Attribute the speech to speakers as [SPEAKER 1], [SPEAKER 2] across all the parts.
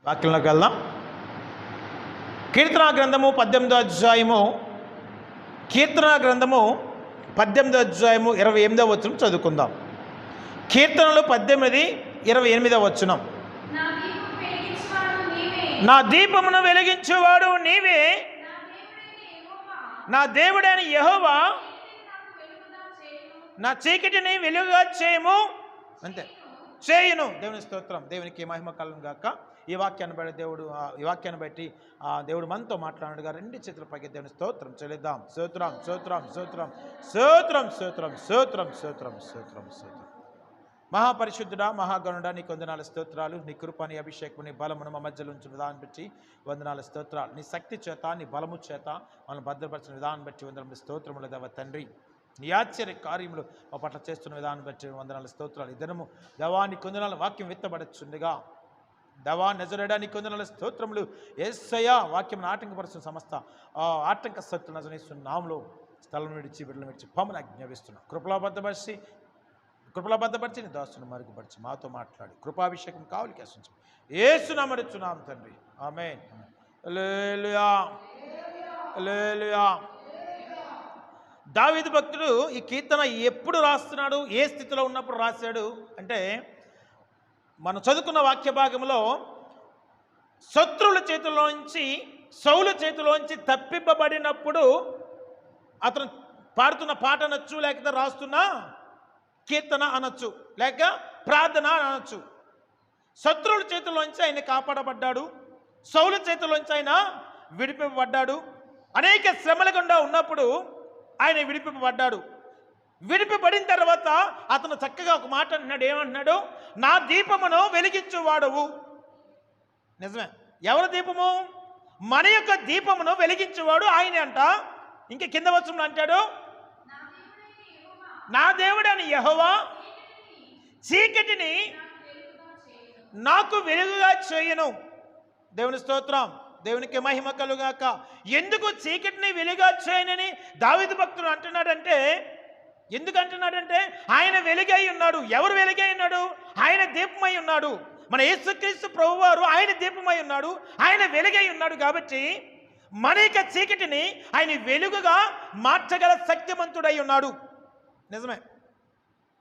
[SPEAKER 1] వాక్యంలోకి వెళ్దాం. కీర్తనా గ్రంథము 18వ అధ్యాయము, కీర్తనా గ్రంథము 18వ అధ్యాయము 28వ వచనం చదువుకుందాం. కీర్తనలు 18:28 వచనం. నా దీపమును వెలిగించేవాడు నీవే, నా దేవుడైన యెహోవా నా చీకటిని వెలుగుగా చేయము. అంతే, చేయును. దేవుని స్తోత్రం. దేవునికి మహిమ కలుగును గాక. ఈ వాక్యాన్ని బట్టి దేవుడు మనతో మాట్లాడుగా రెండు చేతుల పైకి దేవుని స్తోత్రం చెల్లిద్దాం. స్తోత్రం స్తోత్రం స్తోత్రం స్తోత్రం స్తోత్రం స్తోత్రం స్తోత్రం స్తోత్రం స్తోత్రం. మహాపరిశుద్ధుడా, మహాగణుడా, నీ వందనాల స్తోత్రాలు. నీ కృప, నీ అభిషేకం, నీ బలమును మా మధ్యలో ఉంచిన విధానం బట్టి వందనాల స్తోత్రాలు. నీ శక్తి చేత, నీ బలము చేత మనల్ని భద్రపరిచిన విధానం బట్టి వందనాలు స్తోత్రములు దేవ తండ్రి. నీ ఆశ్చర్య కార్యములు మా పట్ల చేస్తున్న విధానం బట్టి వందనాల స్తోత్రాలు. ఈ దినము దేవా నీ వందనాల వాక్యం విత్తబడుచుండగా దేవా నజరేయుడా నీ వందనాల స్తోత్రములు. యేసయ్యా వాక్యం ఆటంకపరుస్తున్న సమస్త ఆటంక శక్తులు నజరేస్తున్న నామములో స్థలం విడిచి బిడ్డలు విడిచి పొమ్మని ఆజ్ఞాపిస్తున్నాం. కృపలో బద్దపరిచి నీ దాసును మరుగుపరిచి మాతో మాట్లాడి కృపాభిషేకం కావాలి కేసించు. యేసు నామమున తండ్రి, ఆమేన్. హల్లెలూయా హల్లెలూయా. దావీదు భక్తుడు ఈ కీర్తన ఎప్పుడు రాస్తున్నాడు, ఏ స్థితిలో ఉన్నప్పుడు రాశాడు అంటే, మనం చదువుకున్న వాక్య భాగంలో శత్రువుల చేతిలోంచి, సౌలు చేతిలోంచి తప్పింపబడినప్పుడు అతను పాడుతున్న పాట అనొచ్చు, లేకపోతే రాస్తున్న కీర్తన అనొచ్చు, లేక ప్రార్థన అనొచ్చు. శత్రువుల చేతిలోంచి ఆయన కాపాడబడ్డాడు, సౌలు చేతిలోంచి ఆయన విడిపింపబడ్డాడు. అనేక శ్రమల గుండా ఉన్నప్పుడు ఆయన విడిపింపబడ్డాడు. విడిపింపబడిన తర్వాత అతను చక్కగా ఒక మాట అంటున్నాడు. ఏమంటున్నాడు? నా దీపమును వెలిగించువాడవు. నిజమే, ఎవరి దీపము? మన యొక్క దీపమును వెలిగించేవాడు ఆయనే అంట. ఇంకా కింద వచనంలో అంటాడు, నా దేవుడైన యెహోవా చీకటిని నాకు వెలుగుగా చేయను. దేవుని స్తోత్రం. దేవునికి మహిమ కలుగాక. ఎందుకు చీకటిని వెలుగుగా చేయనని దావీదు భక్తుడు అంటున్నాడంటే, ఎందుకు అంటున్నాడంటే ఆయన వెలుగై ఉన్నాడు. ఎవరు వెలుగై ఉన్నాడు? ఆయన దీపమై ఉన్నాడు. మన యేసుక్రీస్తు ప్రభువారు ఆయన దీపమై ఉన్నాడు, ఆయన వెలుగై ఉన్నాడు. కాబట్టి మన యొక్క చీకటిని ఆయన వెలుగుగా మార్చగల శక్తిమంతుడై ఉన్నాడు. నిజమే,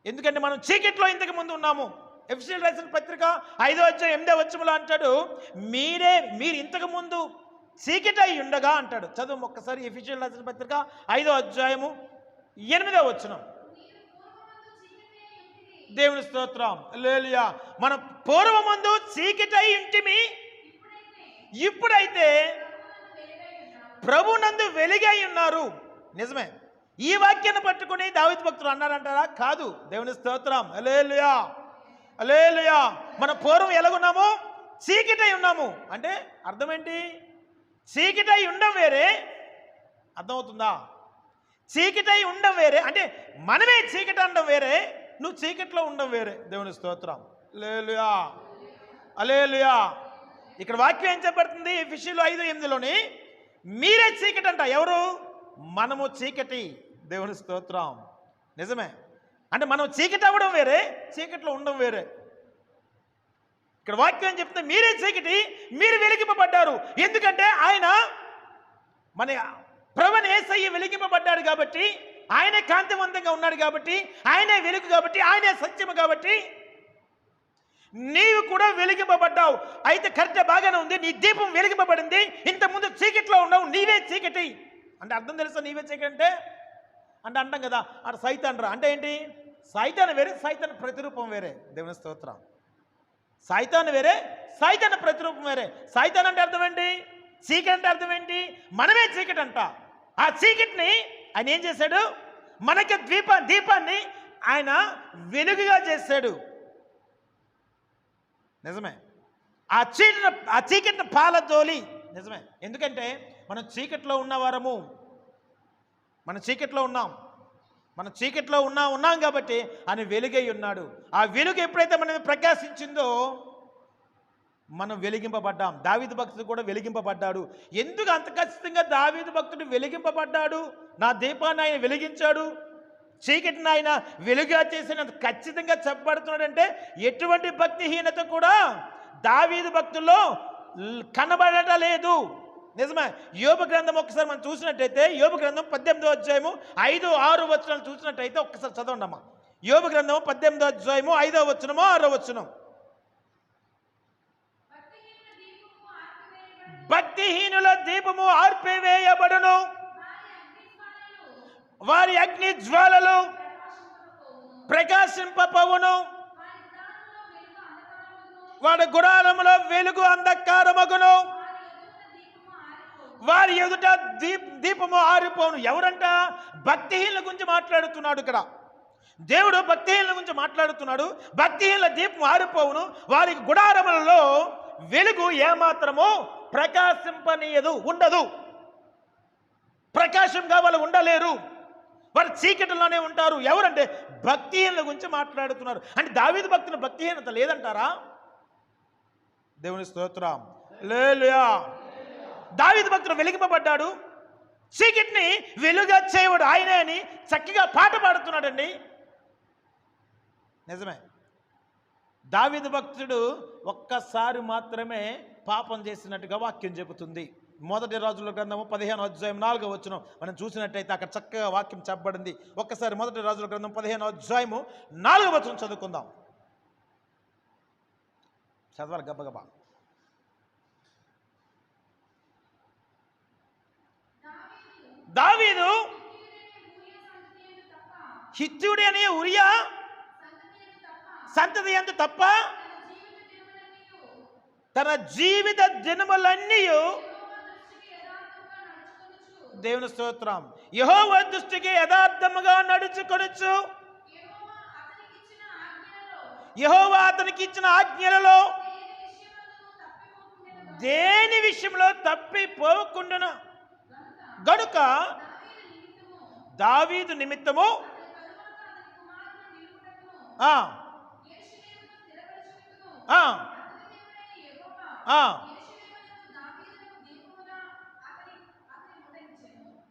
[SPEAKER 1] ఎందుకంటే మనం చీకటిలో ఇంతకు ముందు ఉన్నాము. ఎఫెసీయులకు రాసిన పత్రిక 5వ అధ్యాయం 8వ వచనంలో అంటాడు, మీరు ఇంతకు ముందు చీకటి అయి ఉండగా అంటాడు. చదువు ఒక్కసారి ఎఫెసీయులకు రాసిన పత్రిక 5వ అధ్యాయము 8వ వచనం. దేవుని స్తోత్రం. హల్లెలూయా. మన పూర్వమందు చీకటి అయి ఉంటిమి, ఇప్పుడైతే ప్రభునందు వెలుగై ఉన్నారు. నిజమే. ఈ వాక్యాన్ని పట్టుకుని దావీదు భక్తులు అన్నారంటారా? కాదు. దేవుని స్తోత్రం. హల్లెలూయా హల్లెలూయా. మన పూర్వం ఎలాగున్నాము? చీకటి అయి ఉన్నాము. అంటే అర్థం ఏంటి? చీకటి అయి ఉండడం వేరే, అర్థమవుతుందా? చీకటి అయి ఉండడం వేరే, అంటే మనమే చీకటి అనడం వేరే, నువ్వు చీకటిలో ఉండడం వేరే. దేవుని స్తోత్రం. హల్లెలూయా హల్లెలూయా. ఇక్కడ వాక్యం ఏం చెప్పబడుతుంది? ఎఫెసీయులు 5:8లోని మీరే చీకటి అంట. ఎవరు? మనము చీకటి. దేవుని స్తోత్రం. నిజమే, అంటే మనం చీకటి అవ్వడం వేరే, చీకటిలో ఉండడం వేరే. ఇక్కడ వాక్యం చెప్తే మీరే చీకటి, మీరు వెలిగింపబడ్డారు. ఎందుకంటే ఆయన మన ప్రభువైన యేసయ్య వెలిగింపబడ్డాడు కాబట్టి, ఆయనే కాంతివంతంగా ఉన్నాడు కాబట్టి, ఆయనే వెలుగు కాబట్టి, ఆయనే సత్యము కాబట్టి నీవు కూడా వెలిగింపబడ్డావు. అయితే కరెక్టే, బాగానే ఉంది. నీ దీపం వెలిగింపబడింది. ఇంతకుముందు చీకటిలో ఉన్నావు, నీవే చీకటి అంటే అర్థం తెలుసా? నీవే చీకటి అంటే అంటాం కదా, అటు సైతాన్ రా అంటే ఏంటి? సైతాన్ వేరే, సైతాన్ ప్రతిరూపం వేరే. దేవుని స్తోత్రం. సైతాన్ వేరే, సైతాన్ ప్రతిరూపం వేరే. సైతాన్ అంటే అర్థం ఏంటి? చీకటి అంటే అర్థం ఏంటి? మనమే చీకటి అంట. ఆ చీకటిని ఆయన ఏం చేశాడు? మనకి దీపాన్ని ఆయన వెలుగుగా చేశాడు. నిజమే. ఆ చీకటిని పాలదోలి. నిజమే, ఎందుకంటే మనం చీకట్లో ఉన్నవారము, మనం చీకట్లో ఉన్నాం కాబట్టి ఆయన వెలుగై ఉన్నాడు. ఆ వెలుగు ఎప్పుడైతే మన మీద ప్రకాశించిందో మనం వెలిగింపబడ్డాం. దావీదు భక్తుడు కూడా వెలిగింపబడ్డాడు. ఎందుకు అంత ఖచ్చితంగా దావీదు భక్తుడు వెలిగింపబడ్డాడు? నా దీపాన్ని ఆయన వెలిగించాడు, చీకటిని ఆయన వెలుగుగా చేసినంత ఖచ్చితంగా చెప్పబడుతున్నాడంటే ఎటువంటి భక్తిహీనత కూడా దావీదు భక్తుల్లో కనబడటలేదు. నిజమే. యోబు గ్రంథం ఒక్కసారి మనం చూసినట్టయితే యోబు గ్రంథం 18వ అధ్యాయము 5, 6 వచనాలు చూసినట్టయితే ఒక్కసారి చదవండి అమ్మా. యోబు గ్రంథం 18వ అధ్యాయము 5వ వచనమో 6వ వచనం. భక్తిహీనుల దీపము ఆర్పివేయబడును, వారి అగ్ని జ్వాలలు ప్రకాశింపవును, వాడి గుడారములో వెలుగు అంధకారమగును, వారి ఎదుట దీపము ఆరిపోను. ఎవరంట? భక్తిహీనుల గురించి మాట్లాడుతున్నాడు ఇక్కడ దేవుడు. భక్తిహీనుల గురించి మాట్లాడుతున్నాడు. భక్తిహీనుల దీపం ఆరిపోవును, వారి గుడారములలో వెలుగు ఏమాత్రము ప్రకాశింపనీయదు, ఉండదు. ప్రకాశంగా వాళ్ళు ఉండలేరు, వారు చీకటిలోనే ఉంటారు. ఎవరంటే భక్తిహీనుల గురించి మాట్లాడుతున్నారు. అంటే దావీదు భక్తుల భక్తిహీనత లేదంటారా? దేవుని స్తోత్రం. హల్లెలూయా. దావీదు భక్తుడు వెలిగింపబడ్డాడు, చీకటిని వెలుగా చేయవాడు ఆయనే అని చక్కగా పాట పాడుతున్నాడండి. నిజమే. దావీదు భక్తుడు ఒక్కసారి మాత్రమే పాపం చేసినట్టుగా వాక్యం చెబుతుంది. మొదటి రాజుల గ్రంథము 15వ అధ్యాయం 4వ వచనం మనం చూసినట్టయితే అక్కడ చక్కగా వాక్యం చెప్పబడింది. ఒక్కసారి మొదటి రాజుల గ్రంథం 15వ అధ్యాయము 4వ వచనం చదువుకుందాం. చదవాలి గబగబా. దావీదు హిత్తీయుడు అనే ఉరియా సంతతి యందు తప్ప తన జీవిత దినములన్నీ దేవుని స్తోత్రం యెహోవా దృష్టికి యథార్థముగా నడుచుకొనుచు, యెహోవా అతనికి ఇచ్చిన ఆజ్ఞలలో దేని విషయంలో తప్పిపోకుండును గనుక దావీదు నిమిత్తము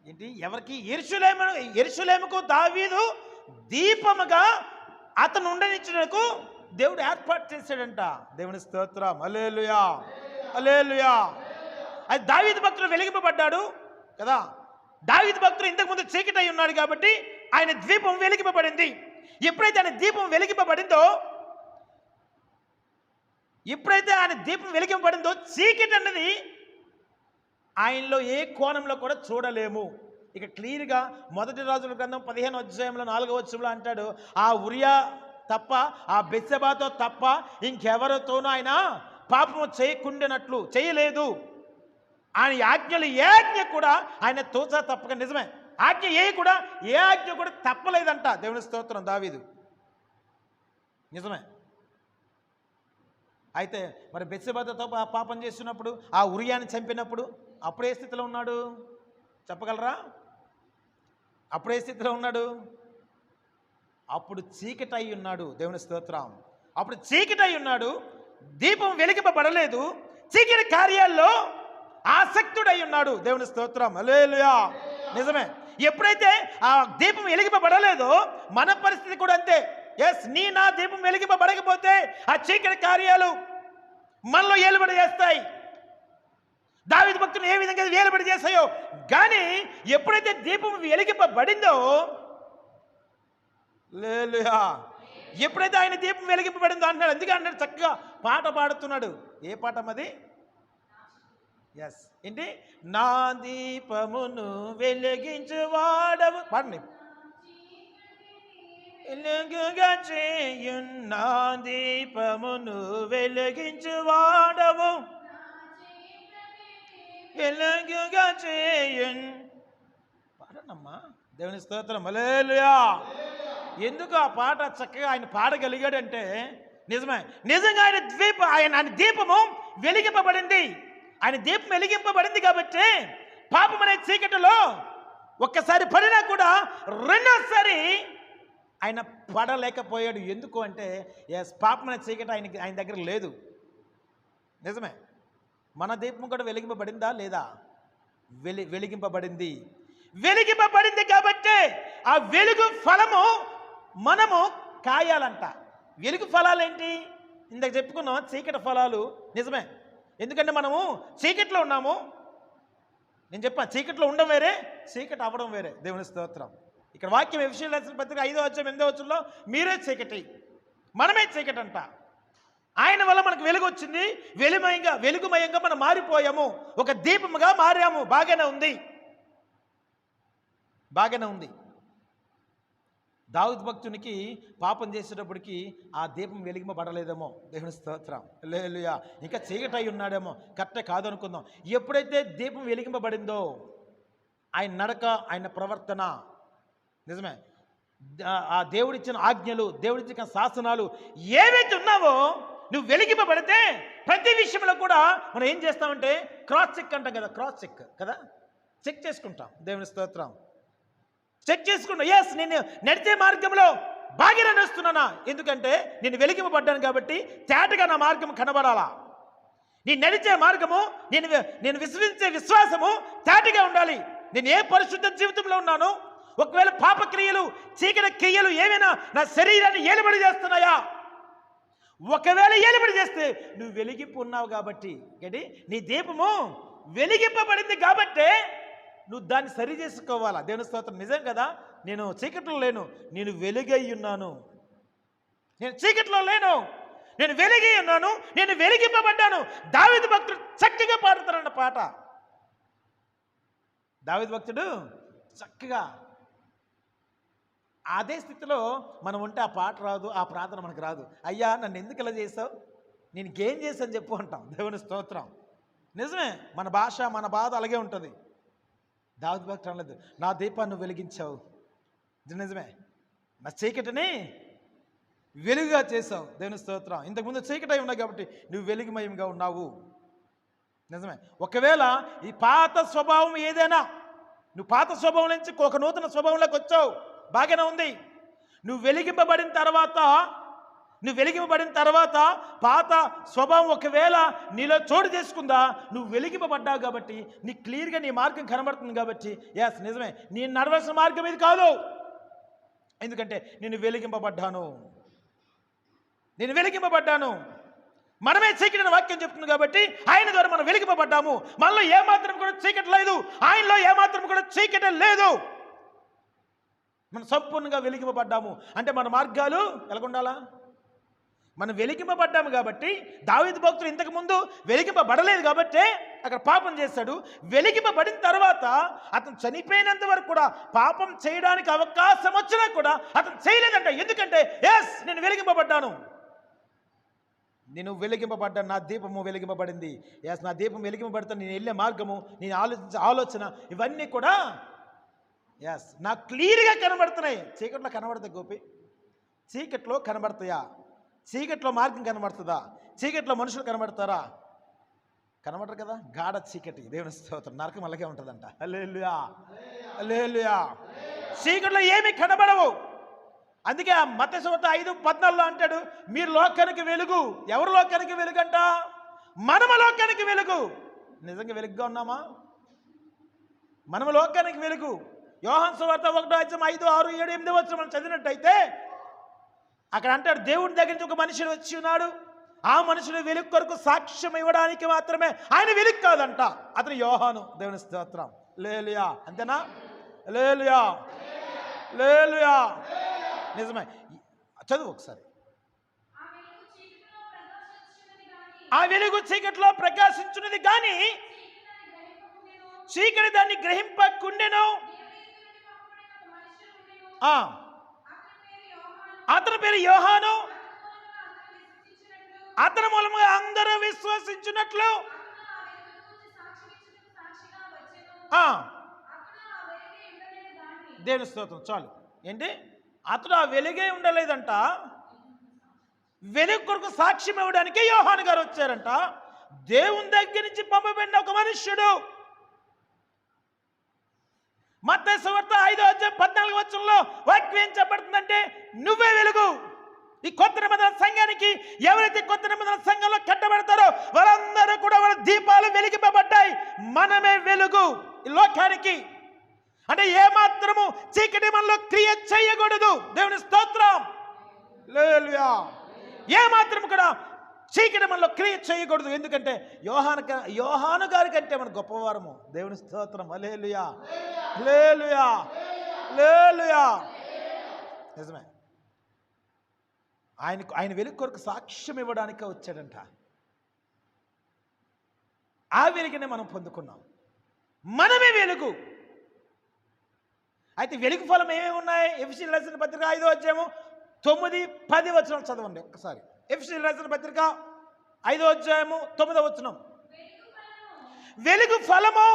[SPEAKER 1] ఏంటి? ఎవరికి? యెరూషలేముకు దావీదు దీపముగా అతను ఉండనిచ్చినకు దేవుడు ఏర్పాటు చేశాడంట. దేవుని స్తోత్రం. హల్లెలూయా, హల్లెలూయా. అది దావీదు భక్తుడు వెలిగింపబడ్డాడు కదా. దావీదు భక్తుడు ఇంతకుముందు చీకటి అయి ఉన్నాడు కాబట్టి ఆయన దీపం వెలిగింపబడింది. ఎప్పుడైతే ఆయన దీపం వెలిగింపబడిందో చీకటి అన్నది ఆయనలో ఏ కోణంలో కూడా చూడలేము. ఇక క్లియర్గా మొదటి రాజుల గ్రంథం 15వ అధ్యాయంలో 4వ వచనంలో అంటాడు, ఆ ఉరియా తప్ప, ఆ బెత్షెబాతో తప్ప ఇంకెవరితోనూ ఆయన పాపము చేయకుండానట్లు చేయలేదు. ఆయన ఆజ్ఞలు ఏ ఆజ్ఞ కూడా ఆయన తోచా తప్పక. నిజమే. ఆజ్ఞ ఏ ఆజ్ఞ కూడా తప్పలేదంట. దేవుని స్తోత్రం. దావీదు నిజమే. అయితే మరి బెత్షెబాతో పాపం చేస్తున్నప్పుడు, ఆ ఉరియాని చంపినప్పుడు అప్పుడే స్థితిలో ఉన్నాడు చెప్పగలరా? అప్పుడే స్థితిలో ఉన్నాడు. అప్పుడు చీకటి అయి ఉన్నాడు. దేవుని స్తోత్రం. అప్పుడు చీకటి అయి ఉన్నాడు, దీపం వెలిగింపబడలేదు, చీకటి కార్యాల్లో ఆసక్తుడై ఉన్నాడు. దేవుని స్తోత్రం. హల్లెలూయా. నిజమే. ఎప్పుడైతే ఆ దీపం వెలిగింపబడలేదో మన పరిస్థితి కూడా అంతే. నా దీపం వెలిగింపబడకపోతే ఆ చీకటి కార్యాలు మనలో ఏలుబడి చేస్తాయి. దావీదు భక్తులు ఏ విధంగా ఏలుబడి చేస్తాయో, కానీ ఎప్పుడైతే దీపం వెలిగింపబడిందో, హల్లెలూయా, ఎప్పుడైతే ఆయన దీపం వెలిగింపబడిందో అంటున్నాడు. అందుకే అన్నాడు, చక్కగా పాట పాడుతున్నాడు. ఏ పాఠం అది? ఏంటి? నా దీపమును వెలిగించువాడవు. పాడండి. వెలుగుగా చేయున్ నా దీపమును వెలిగించువాడవు, వెలుగుగా చేయున్. పాడనమ్మా. దేవుని స్తోత్రం. హల్లెలూయా. ఎందుకు ఆ పాట చక్కగా ఆయన పాడగలిగాడంటే, నిజంగా ఆయన దీపము వెలిగింపబడింది. ఆయన దీపం వెలిగింపబడింది కాబట్టి పాపం అనే చీకటిలో ఒక్కసారి పడినా కూడా రెండోసారి ఆయన పడలేకపోయాడు. ఎందుకు అంటే పాపం అనే చీకటి ఆయన దగ్గర లేదు. నిజమే. మన దీపం కూడా వెలిగింపబడిందా లేదా? వెలిగింపబడింది. వెలిగింపబడింది కాబట్టి ఆ వెలుగు ఫలము మనము కాయాలంట. వెలుగు ఫలాలు ఏంటి? ఇందాక చెప్పుకున్నాం, చీకటి ఫలాలు. నిజమే. ఎందుకంటే మనము చీకట్లో ఉన్నాము. నేను చెప్పాను, చీకట్లో ఉండడం వేరే, చీకటి అవ్వడం వేరే. దేవుని స్తోత్రం. ఇక్కడ వాక్యం ఎఫెసీయులకు రాసిన పత్రిక 5వ అధ్యాయం 8వ వచనంలో మీరే చీకటి, మనమే చీకటి అంట. ఆయన వల్ల మనకు వెలుగు వచ్చింది, వెలుగుమయంగా మనం మారిపోయాము, ఒక దీపముగా మారాము. బాగానే ఉంది. దావీదు భక్తునికి పాపం చేసేటప్పటికి ఆ దీపం వెలిగింపబడలేదేమో. దేవుని స్తోత్రం. హల్లెలూయా. ఇంకా చీకటై ఉన్నాడేమో. కరెక్టే కాదు అనుకుందాం. ఎప్పుడైతే దీపం వెలిగింపబడిందో ఆయన నడక, ఆయన ప్రవర్తన, నిజమే, ఆ దేవుడిచ్చిన ఆజ్ఞలు, దేవుడిచ్చిన శాసనాలు ఏవైతే ఉన్నావో నువ్వు వెలిగింపబడితే ప్రతి విషయంలో కూడా మనం ఏం చేస్తామంటే క్రాస్ చెక్ అంటాం కదా, క్రాస్ చెక్ కదా, చెక్ చేసుకుంటాం. దేవుని స్తోత్రం. చెక్ చేసుకుంటా. ఎస్, నేను నడిచే మార్గంలో బాగా నడుస్తున్నానా? ఎందుకంటే నేను వెలిగింపబడ్డాను కాబట్టి తేటగా నా మార్గం కనబడాలా. నేను నడిచే మార్గము, నేను విశ్వసించే విశ్వాసము తేటగా ఉండాలి. నేను ఏ పరిశుద్ధ జీవితంలో ఉన్నాను? ఒకవేళ పాపక్రియలు, చీకటి క్రియలు ఏమైనా నా శరీరాన్ని ఏలుబడి చేస్తున్నాయా? ఒకవేళ ఏలుబడి చేస్తే నువ్వు వెలిగింపు ఉన్నావు కాబట్టి, నీ దీపము వెలిగింపబడింది కాబట్టే నువ్వు దాన్ని సరి చేసుకోవాలా. దేవుని స్తోత్రం. నిజం కదా, నేను చీకట్లో లేను, నేను వెలుగై ఉన్నాను. నేను చీకట్లో లేను, నేను వెలిగి ఉన్నాను, నేను వెలిగింపబడ్డాను. దావీదు భక్తుడు చక్కగా పాడుతారన్న పాట. దావీదు భక్తుడు చక్కగా అదే స్థితిలో మనం ఉంటే ఆ పాట రాదు, ఆ ప్రార్థన మనకు రాదు. అయ్యా నన్ను ఎందుకు ఇలా చేసావు, నేను ఇంకేం చేశాను చెప్పు అంటాం. దేవుని స్తోత్రం. నిజమే, మన భాష, మన బాధ అలాగే ఉంటుంది. దావీదు భక్తుడు అనలేదు, నా దీపాన్ని వెలిగించావు, నిజమే, నా చీకటిని వెలుగుగా చేసావు. దేవుని స్తోత్రం. ఇంతకుముందు చీకటి అయి ఉన్నావు కాబట్టి నువ్వు వెలుగుమయంగా ఉన్నావు. నిజమే. ఒకవేళ ఈ పాత స్వభావం ఏదైనా, నువ్వు పాత స్వభావం నుంచి ఒక నూతన స్వభావంలోకి వచ్చావు, బాగానే ఉంది. నువ్వు వెలిగింపబడిన తర్వాత పాత స్వభావం ఒకవేళ నీలో చోటు చేసుకుందా, నువ్వు వెలిగింపబడ్డావు కాబట్టి నీ క్లియర్గా నీ మార్గం కనబడుతుంది కాబట్టి, ఎస్ నిజమే, నేను నడవలసిన మార్గం ఇది కాదు, ఎందుకంటే నేను వెలిగింపబడ్డాను. మనమే చీకటిని వాక్యం చెప్తుంది కాబట్టి ఆయన ద్వారా మనం వెలిగింపబడ్డాము. మనలో ఏమాత్రం కూడా చీకటి లేదు, ఆయనలో ఏమాత్రం కూడా చీకటి లేదు. మనం సంపూర్ణంగా వెలిగింపబడ్డాము. అంటే మన మార్గాలు ఎలాగుండాలా? మనం వెలిగింపబడ్డాము కాబట్టి, దావీదు భక్తుడు ఇంతకుముందు వెలిగింపబడలేదు కాబట్టి అక్కడ పాపం చేశాడు. వెలిగింపబడిన తర్వాత అతను చనిపోయినంత వరకు కూడా పాపం చేయడానికి అవకాశం వచ్చినా కూడా అతను చేయలేదంట. ఎందుకంటే ఎస్, నేను వెలిగింపబడ్డాను, నా దీపము వెలిగింపబడింది. ఎస్, నా దీపం వెలిగింపబడితే నేను వెళ్ళే మార్గము, నేను ఆలోచించే ఆలోచన, ఇవన్నీ కూడా ఎస్ నాకు క్లియర్గా కనబడుతున్నాయి. చీకట్లో కనబడతాయి గోపి? చీకట్లో కనబడతాయా? చీకట్లో మార్గం కనబడుతుందా? చీకట్లో మనుషులు కనబడతారా? కనబడరు కదా. గాఢ చీకటి. దేవుని స్తోత్రం. నరకం అలాగే ఉంటుందంట. హల్లెలూయా, హల్లెలూయా. చీకట్లో ఏమీ కనబడవు. అందుకే మత్తయి సువార్త 5:14 అంటాడు, మీరు లోకానికి వెలుగు. ఎవరు లోకానికి వెలుగంట? మనము లోకానికి వెలుగు. నిజంగా వెలుగుగా ఉన్నామా? మనము లోకానికి వెలుగు. యోహాను సువార్త 1:5, 6, 7, 8 వచనం మనం చదివినట్టయితే అక్కడ అంటాడు, దేవుడి దగ్గర నుంచి ఒక మనుషుడు వచ్చి ఉన్నాడు, ఆ మనుషుడు వెలుగు కొరకు సాక్ష్యం ఇవ్వడానికి మాత్రమే, ఆయన వెలుగు కాదంట, అతను యోహాను. దేవుని స్తోత్రం. హల్లెలూయా. అంతేనా? హల్లెలూయా, హల్లెలూయా. నిజమే. చదువు ఒకసారి. ఆ వెలుగు చీకటిలో ప్రకాశించున్నది కానీ చీకటి దాన్ని గ్రహింపకుండెను. అతని పేరు యోహాను. అతని మూలంగా అందరూ విశ్వసించినట్లు దేవుని స్తోత్రం. చాలు. ఏంటి? అతడు ఆ వెలుగే ఉండలేదంట, వెలుగు కొరకు సాక్ష్యం ఇవ్వడానికి యోహాను గారు వచ్చారంట. దేవుని దగ్గర నుంచి పంపబడిన ఒక మనుష్యుడు. మత్తయి సువార్త 5:14 వాక్యం చెప్పబడుతుందంటే, నువ్వే వెలుగు. ఈ కొత్త నిబంధన సంఘానికి ఎవరైతే కొత్త నిబంధన సంఘంలో కట్టబడతారో వాళ్ళందరూ కూడా వాళ్ళ దీపాలు వెలిగింపబడ్డాయి. మనమే వెలుగు ఈ లోకానికి. అంటే ఏమాత్రము చీకటి మనలో క్రియ చేయకూడదు. దేవుని స్తోత్రం. హల్లెలూయా. ఏమాత్రం కూడా చీకటి మనలో క్రియ చేయకూడదు. ఎందుకంటే యోహాను గారి కంటే మన గొప్పవారము. దేవుని స్తోత్రం. హల్లెలూయా, హల్లెలూయా, హల్లెలూయా. నిజమే. ఆయన వెలుగు కొరకు సాక్ష్యం ఇవ్వడానికే వచ్చాడంట. ఆ వెలుగునే మనం పొందుకున్నాం. మనమే వెలుగు. అయితే వెలుగు ఫలం ఏమేమి ఉన్నాయి? ఎఫెసీయులకు రాసిన పత్రిక 5వ అధ్యాయము 9, 10 వచనాలు చదవండి ఒక్కసారి. ఎఫెసీయులకు రాసిన పత్రిక 5వ అధ్యాయము 9వ వచనం. వెలుగు ఫలము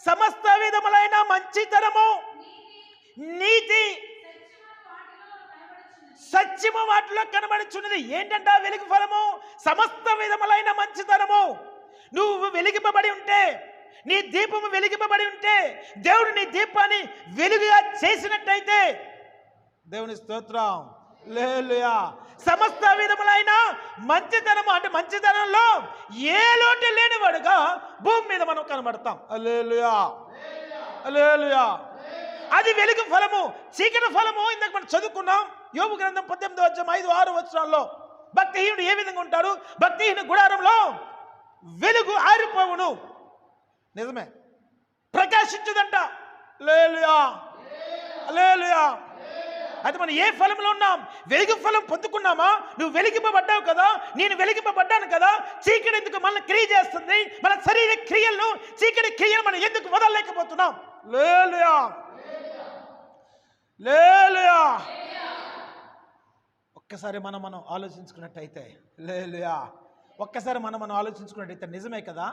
[SPEAKER 1] సమస్త విధములైన మంచితనము, నీతి, సత్యము వాటిలో కనబడుచున్నది. ఏంటంట వెలుగు ఫలము? సమస్త విధములైన మంచితనము. నువ్వు వెలిగింపబడి ఉంటే, నీ దీపము వెలిగింపబడి ఉంటే, దేవుడు నీ దీపాన్ని వెలుగుగా చేసినట్టయితే, దేవుని స్తోత్రం, హల్లెలూయా. సమస్త విధములైన మంచితనము అంటే మంచితనంలో ఏ లోటు లేనివాడుగా భూమి మీద మనం కనబడతాం. హల్లెలూయా, హల్లెలూయా. అది వెలుగు ఫలము. చీకటి ఫలము ఇందాక మనం చదువుకున్నాం. యోబు గ్రంథం 18వ అధ్యాయం 5, 6 వచనాల్లో భక్తిహీనుడు ఏ విధంగా ఉంటాడు? భక్తిహీన గుడారంలో వెలుగు ఆరిపోవును. నిజమే, ప్రకాశించదంట. హల్లెలూయా, హల్లెలూయా. అయితే మనం ఏ ఫలంలో ఉన్నాం? వెలుగు ఫలం పొందుకున్నామా? నువ్వు వెలిగింపబడ్డావు కదా, నేను వెలిగింపబడ్డాను కదా. చీకటి ఎందుకు మనల్ని క్రియ చేస్తుంది? మన శరీర క్రియలను, చీకటి క్రియలు మనం ఎందుకు వదలలేకపోతున్నాం? హల్లెలూయా, హల్లెలూయా. ఒక్కసారి మనం ఆలోచించుకున్నట్టయితే, హల్లెలూయా, ఒక్కసారి మనం ఆలోచించుకున్నట్టయితే నిజమే కదా,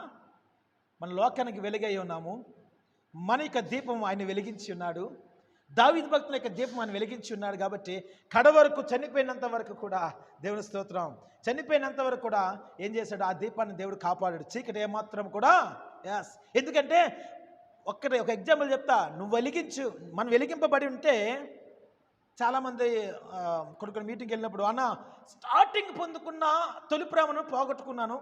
[SPEAKER 1] మన లోకానికి వెలుగై ఉన్నాము. మన యొక్క దీపం ఆయన వెలిగించి ఉన్నాడు. దావీదు భక్తుల యొక్క దీపం ఆయన వెలిగించి ఉన్నాడు. కాబట్టి కడవరకు, చనిపోయినంత వరకు కూడా, దేవుని స్తోత్రం, చనిపోయినంత వరకు కూడా ఏం చేశాడు? ఆ దీపాన్ని దేవుడు కాపాడాడు. చీకటి ఏమాత్రం కూడా. ఎస్, ఎందుకంటే ఒక ఎగ్జాంపుల్ చెప్తా. నువ్వు వెలిగించు, మనం వెలిగింపబడి ఉంటే, చాలామంది కొన్ని మీటింగ్కి వెళ్ళినప్పుడు, అన్న స్టార్టింగ్ పొందుకున్న తొలి ప్రేమను పోగొట్టుకున్నాను.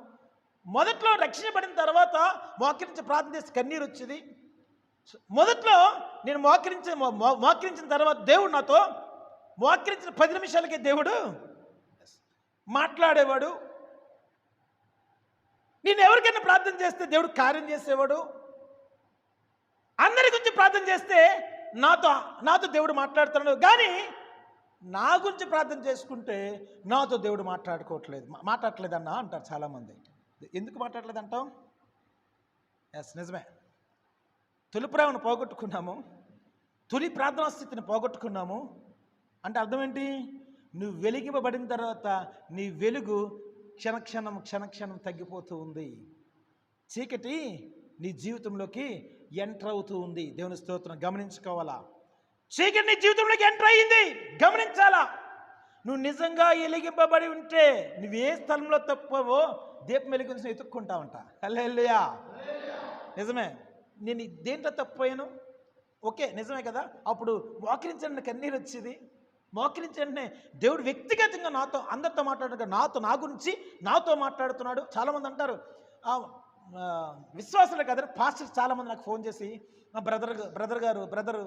[SPEAKER 1] మొదట్లో రక్షించబడిన తర్వాత మోకరించి ప్రార్థన చేసి కన్నీరు వచ్చేది. మొదట్లో నేను మోకరించిన తర్వాత దేవుడు నాతో మోకరించిన 10 నిమిషాలకే దేవుడు మాట్లాడేవాడు. నేను ఎవరికైనా ప్రార్థన చేస్తే దేవుడు కార్యం చేసేవాడు. అందరి గురించి ప్రార్థన చేస్తే నాతో దేవుడు మాట్లాడుతున్నాడు. కానీ నా గురించి ప్రార్థన చేసుకుంటే నాతో దేవుడు మాట్లాడట్లేదన్నా అంటారు చాలామంది. ఎందుకు మాట్లాడలేదు అంటాం? ఎస్, నిజమే. తొలి ప్రేమను పోగొట్టుకున్నాము, తొలి ప్రార్థనా స్థితిని పోగొట్టుకున్నాము. అంటే అర్థం ఏంటి? నువ్వు వెలిగింపబడిన తర్వాత నీ వెలుగు క్షణక్షణం తగ్గిపోతూ ఉంది. చీకటి నీ జీవితంలోకి ఎంటర్ అవుతూ ఉంది. దేవుని స్తోత్రం. గమనించుకోవాలా, చీకటి నీ జీవితంలోకి ఎంటర్ అయ్యింది, గమనించాలా. నువ్వు నిజంగా వెలిగింపబడి ఉంటే నువ్వు ఏ స్థలంలో తప్పవో దీపం వెలిగించిన ఎత్తుక్కుంటా ఉంటా. హల్లెలూయా, నిజమే. నేను దేంట్లో తప్పిపోయాను? ఓకే, నిజమే కదా. అప్పుడు మోకరించండి, కన్నీరు వచ్చేది. మోకరించండి, దేవుడు వ్యక్తిగతంగా అందరితో మాట్లాడుతున్నాడు. నా గురించి నాతో మాట్లాడుతున్నాడు. చాలామంది అంటారు, విశ్వాసులు కదా, పాస్టర్స్ చాలామంది నాకు ఫోన్ చేసి, బ్రదర్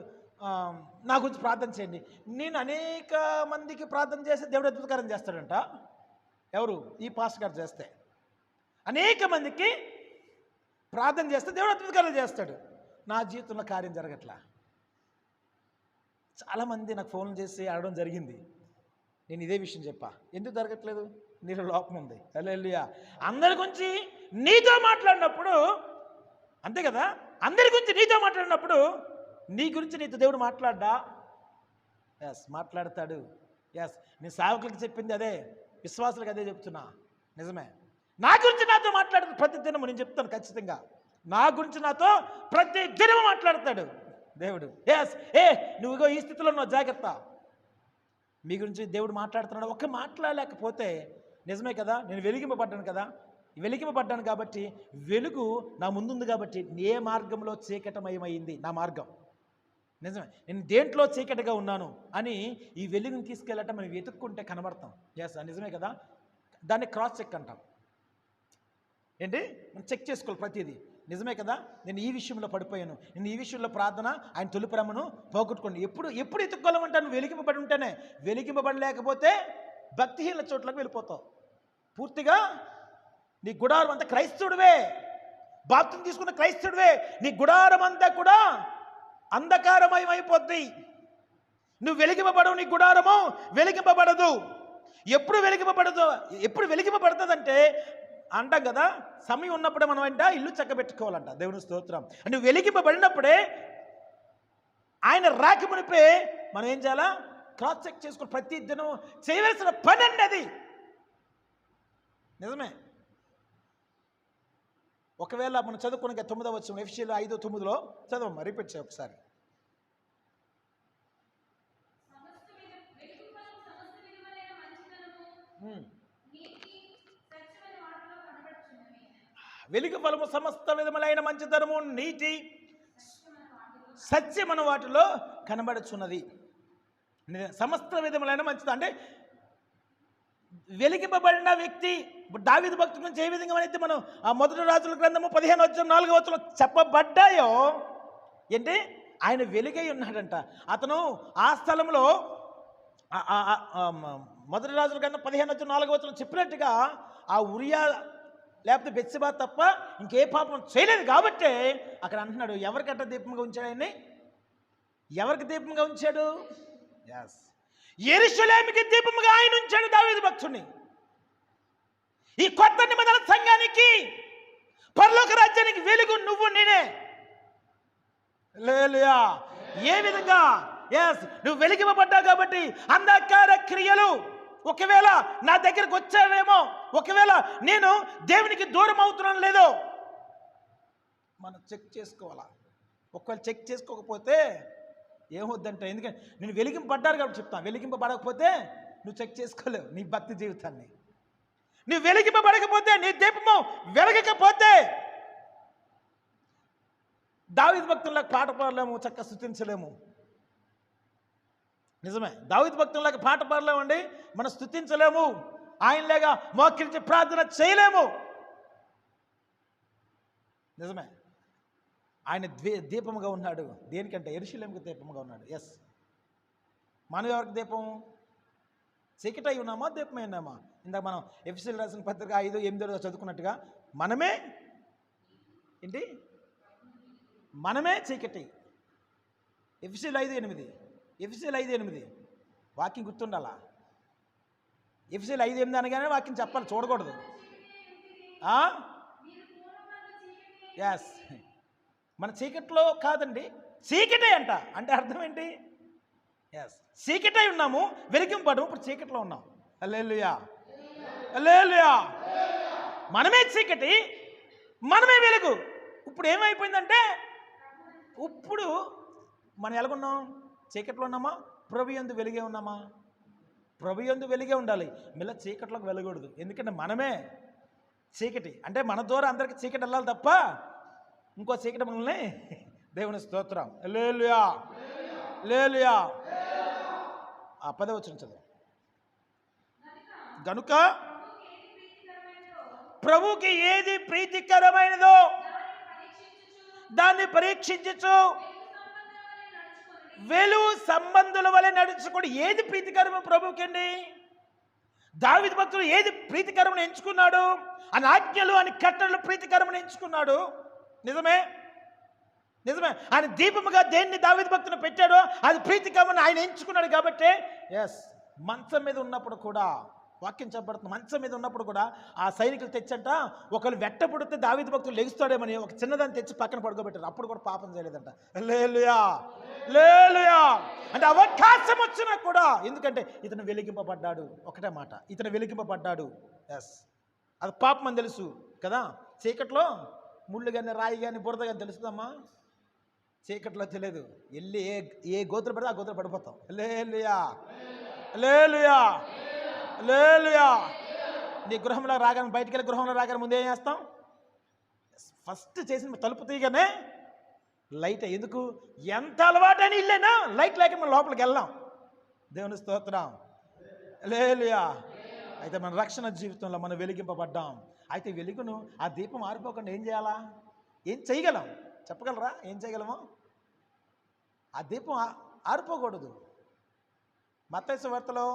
[SPEAKER 1] నా గురించి ప్రార్థన చేయండి. నేను అనేక మందికి ప్రార్థన చేస్తే దేవుడు అద్భుతకారం చేస్తాడంట. ఎవరు? ఈ పాస్టర్ గారు చేస్తే. అనేక మందికి ప్రార్థన చేస్తే దేవుడు అద్భుతకారం చేస్తాడు. నా జీవితంలో కార్యం జరగట్లా. చాలామంది నాకు ఫోన్ చేసి అడగడం జరిగింది. నేను ఇదే విషయం చెప్పా, ఎందుకు జరగట్లేదు? నీలో లోపం ఉంది. హల్లెలూయా. అందరి గురించి నీతో మాట్లాడినప్పుడు, అంతే కదా, అందరి గురించి నీతో మాట్లాడినప్పుడు నీ గురించి నీతో దేవుడు మాట్లాడ్డా? ఎస్, మాట్లాడతాడు. ఎస్, నేను సేవకులకు చెప్పింది అదే, విశ్వాసులకు అదే చెప్తున్నా. నిజమే. నా గురించి నాతో మాట్లాడుతూ ప్రతి దినము నేను చెప్తాను ఖచ్చితంగా. నా గురించి నాతో ప్రతి దినము మాట్లాడతాడు దేవుడు. ఎస్, నువ్వుగో ఈ స్థితిలో ఉన్నావు, జాగ్రత్త. మీ గురించి దేవుడు మాట్లాడుతున్నాడు. ఒక్క మాట్లాడలేకపోతే నిజమే కదా, నేను వెలిగింపబడ్డాను కదా, వెలిగింపబడ్డాను కాబట్టి వెలుగు నా ముందుంది కాబట్టి ఏ మార్గంలో చీకటమయమైంది నా మార్గం. నిజమే, నేను దేంట్లో చీకటిగా ఉన్నాను అని ఈ వెలుగుని తీసుకెళ్ళటం మనం వెతుక్కుంటే కనబడతాం. ఎస్, నిజమే కదా. దాన్ని క్రాస్ చెక్ అంటాం. ఏంటి? మనం చెక్ చేసుకోవాలి ప్రతిదీ. నిజమే కదా, నేను ఈ విషయంలో పడిపోయాను, నేను ఈ విషయంలో ప్రార్థన, ఆయన తొలి ప్రేమను పోగొట్టుకోండి. ఎప్పుడు ఎత్తుక్కోవాలంటే నువ్వు వెలిగింపబడి ఉంటేనే. వెలిగింపబడలేకపోతే భక్తిహీన చోట్లకు వెళ్ళిపోతావు. పూర్తిగా నీ గుడారం అంతా క్రైస్తవుడివే, బాప్తిసం తీసుకున్న క్రైస్తవుడివే, నీ గుడారం అంతా కూడా అంధకారమయమైపోద్ది. నువ్వు వెలిగింపబడవు, నీ గుడారము వెలిగింపబడదు. ఎప్పుడు వెలిగింపబడుతుందంటే అంటాం కదా, సమయం ఉన్నప్పుడే మనం అంట ఇల్లు చక్కబెట్టుకోవాలంట. దేవుని స్తోత్రం. నువ్వు వెలిగింపబడినప్పుడే ఆయన రాక మునిపే మనం ఏం చేయాలా? క్రాస్ చెక్ చేసుకుని ప్రతి దినం చేయవలసిన పని అండి అది. నిజమే. ఒకవేళ మనం చదువుకునే 9వ వచనం ఎఫెసీయులు 5:9 చదవమ్మా, రిపీట్ చేయ ఒకసారి. వెలుగు ఫలము సమస్త విధములైన మంచితనము, నీతి, సత్యమను వాటిలో కనబడుచున్నది. సమస్త విధములైన మంచిది అంటే వెలిగింపబడిన వ్యక్తి దావీదు భక్తుల నుంచి ఏ విధంగా అయితే మనం ఆ 1 రాజుల గ్రంథము 15:4 చెప్పబడ్డాయో ఏంటి, ఆయన వెలుగై ఉన్నాడంట. అతను ఆ స్థలంలో 1 రాజుల గ్రంథం 15:4 చెప్పినట్టుగా ఆ ఉరియా లేకపోతే బెత్షెబా తప్ప ఇంకే పాపం చేయలేదు కాబట్టి అక్కడ అంటున్నాడు, ఎవరికట్ట దీపంగా ఉంచాడు ఆయన్ని? ఎవరికి దీపంగా ఉంచాడు? యెరూషలేముకి దీపంగా ఆయన ఉంచాడు దావీదు భక్తుడిని. ఈ కొత్త నిబంధన సంఘానికి, పరలోక రాజ్యానికి వెలుగు నువ్వు నేనే. హల్లెలూయా. ఏ విధంగా? నువ్వు వెలిగింపబడ్డావు కాబట్టి అంధకార క్రియలు ఒకవేళ నా దగ్గరకు వచ్చావేమో, ఒకవేళ నేను దేవునికి దూరం అవుతున్నాను లేదో మనం చెక్ చేసుకోవాలా. ఒకవేళ చెక్ చేసుకోకపోతే ఏమవుద్దంటే, ఎందుకంటే నేను వెలిగింపబడ్డారు కాబట్టి చెప్తాను, వెలిగింపబడకపోతే నువ్వు చెక్ చేసుకోలేవు నీ భక్తి జీవితాన్ని. నువ్వు వెలిగింపబడకపోతే, నీ దీపము వెలగకపోతే దావీదు భక్తులకు పాట పాడలేము, చక్కగా స్తుతించలేము. నిజమే. దావీదు భక్తులకు పాట పాడలేమండి, మనం స్తుతించలేము, ఆయనలాగా మోకరించి ప్రార్థన చేయలేము. నిజమే. ఆయన దీపముగా ఉన్నాడు. దేనికంటే యెరూషలేముకి దీపముగా ఉన్నాడు. మనం ఎవరికి దీపం? చీకటై ఉన్నామా, దీపమై ఉన్నామా? ఇందాక మనం ఎఫెసీయులకు రాసిన పత్రిక 5:8 చదువుకున్నట్టుగా మనమే ఏంటి, మనమే చీకటి. ఎఫెసీయులు 5:8 వాక్యం గుర్తుండాలా. ఎఫెసీయులు 5:8 అనగానే వాక్యం చెప్పాలి, చూడకూడదు. మన చీకట్లో కాదండి, చీకటే అంట. అంటే అర్థం ఏంటి? చీకటై ఉన్నాము, వెలిగింపడం. ఇప్పుడు చీకట్లో ఉన్నాం. హల్లెలూయా, హల్లెలూయా. మనమే చీకటి, మనమే వెలుగు. ఇప్పుడు ఏమైపోయిందంటే, ఇప్పుడు మనం ఎలాగున్నాం? చీకట్లో ఉన్నామా? ప్రభు యందు వెలిగే ఉన్నామా? ప్రభు యందు వెలిగే ఉండాలి. మళ్ళీ చీకట్లోకి వెళ్ళకూడదు. ఎందుకంటే మనమే చీకటి. అంటే మన ద్వారా అందరికి చీకటి వెళ్ళాలి తప్ప ఇంకో చీకటి మనల్ని. దేవుని స్తోత్రం. హల్లెలూయా, హల్లెలూయా. 10వ వచనం చదువు. గనుక ప్రభుకి ఏది ప్రీతికరమైనదో దాన్ని పరీక్షించు, వెలుగు సంబంధుల వలె నడుచుకోండి. ఏది ప్రీతికరమో ప్రభుకి అండి? దావీదు భక్తుడు ఏది ప్రీతికరమని ఎంచుకున్నాడు? అని ఆజ్ఞలు, అని కట్టడలు ప్రీతికరమని ఎంచుకున్నాడు. నిజమే. ఆయన దీపముగా దేన్ని దావీదు భక్తుని పెట్టాడో అది ప్రీతికరమని ఆయన ఎంచుకున్నాడు కాబట్టి మంచం మీద ఉన్నప్పుడు కూడా, వాక్యం చెప్పబడుతుంది, మంచం మీద ఉన్నప్పుడు కూడా ఆ సైనికులు తెచ్చంట, ఒకళ్ళు వెట్టపడితే దావీదు భక్తులు లెగుస్తాడేమని ఒక చిన్నదాన్ని తెచ్చి పక్కన పడుకోబెట్టారు. అప్పుడు కూడా పాపం చేయలేదంట. హల్లెలూయా, హల్లెలూయా. అంటే అవకాశం వచ్చినా కూడా, ఎందుకంటే ఇతను వెలిగింపబడ్డాడు. ఒకటే మాట, ఇతను వెలిగింపబడ్డాడు. అది పాపం అని తెలుసు కదా. చీకట్లో ముళ్ళు కానీ, రాయి కానీ, బురద కానీ తెలుస్తుందమ్మా. చీకట్లో తెలియదు. వెళ్ళి ఏ గోతులు పడితే ఆ గోతులు పడిపోతాం. హల్లెలూయా, హల్లెలూయా, హల్లెలూయా. నీ గృహంలో రాగానే, బయటికి వెళ్ళి గృహంలో రాగానే ముందు ఏం చేస్తాం? ఫస్ట్ చేసిన తలుపు తీయగానే లైట్. ఎందుకు? ఎంత అలవాటైన ఇల్లేనా లైట్ లేక మనం లోపలికి వెళ్ళాం. దేవుని స్తోత్రం. హల్లెలూయా. అయితే మన రక్షణ జీవితంలో మనం వెలిగింపబడ్డాం. అయితే వెలుగును, ఆ దీపం ఆరిపోకుండా ఏం చేయాలా? ఏం చేయగలం? చెప్పగలరా ఏం చేయగలమో? ఆ దీపం ఆరిపోకూడదు. మత్తయి సువార్తలో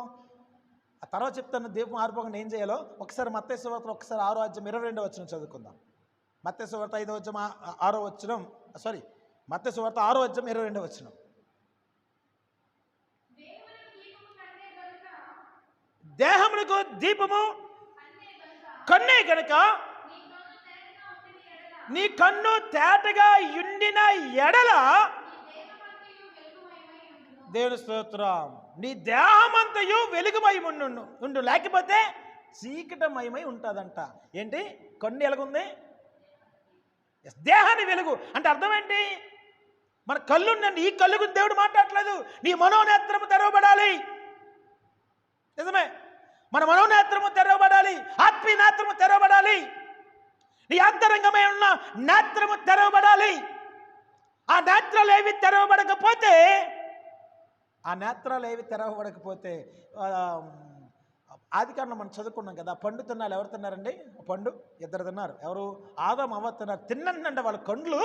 [SPEAKER 1] ఆ తర్వాత చెప్తాను దీపం ఆరిపోకుండా ఏం చేయాలో. ఒకసారి మత్తయి సువార్త ఒకసారి 6వ అధ్యాయం 22వ వచనం చదువుకుందాం. మత్తయి సువార్త 5వ అధ్యాయం 6వ వచనం, సారీ మత్తయి సువార్త 6వ అధ్యాయం 22వ వచనం. దేహమునకు దీపము కన్నే గనుక నీ కన్ను తేటగా యుండిన ఎడల, దేవుని స్తోత్రం, నీ దేహమంతయు వెలుగుమై ఉండు, లేకపోతే చీకటమయమై ఉంటుందంట. ఏంటి? కన్ను ఎలాగుంది? దేహాన్ని వెలుగు అంటే అర్థం ఏంటి? మన కళ్ళు ఉండండి, ఈ కళ్ళు గురించి దేవుడు మాట్లాడట్లేదు. నీ మనోనేత్రము తెరవబడాలి. నిజమే, మన మనోనేత్రము తెరవబడాలి, ఆత్మీయ నేత్రము తెరవబడాలి, నీ అంతరంగమై ఉన్న నేత్రము తెరవబడాలి. ఆ నేత్రాలు ఏవి తెరవబడకపోతే ఆదికాండంలో మనం చదువుకున్నాం కదా, పండు తిన్నాళ్ళు ఎవరు తిన్నారండి? పండు ఇద్దరు తిన్నారు. ఎవరు? ఆదాము అవ్వ తిన్నారు. తిన్నంటే వాళ్ళ కండ్లు,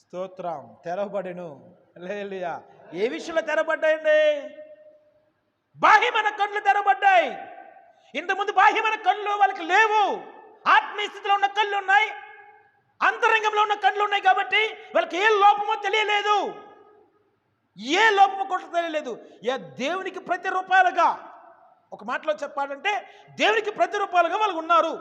[SPEAKER 1] స్తోత్రం, తెరవబడెను. హల్లెలూయా. ఏ విషయంలో తెరవబడ్డాయండి? బాహ్యమైన కళ్ళు తెరవబడ్డాయి. ఇంతకుముందు బాహ్యమైన కళ్ళు వాళ్ళకి లేవు. ఆత్మీయ స్థితిలో ఉన్న కళ్ళు ఉన్నాయి, అంతరంగంలో ఉన్న కళ్ళు ఉన్నాయి. కాబట్టి వాళ్ళకి ఏ లోపమో తెలియలేదు, ఏ లోపమో కూడా తెలియలేదు. దేవునికి ప్రతిరూపాలుగా, ఒక మాటలో చెప్పాలంటే దేవునికి ప్రతిరూపాలుగా వాళ్ళు ఉన్నారు.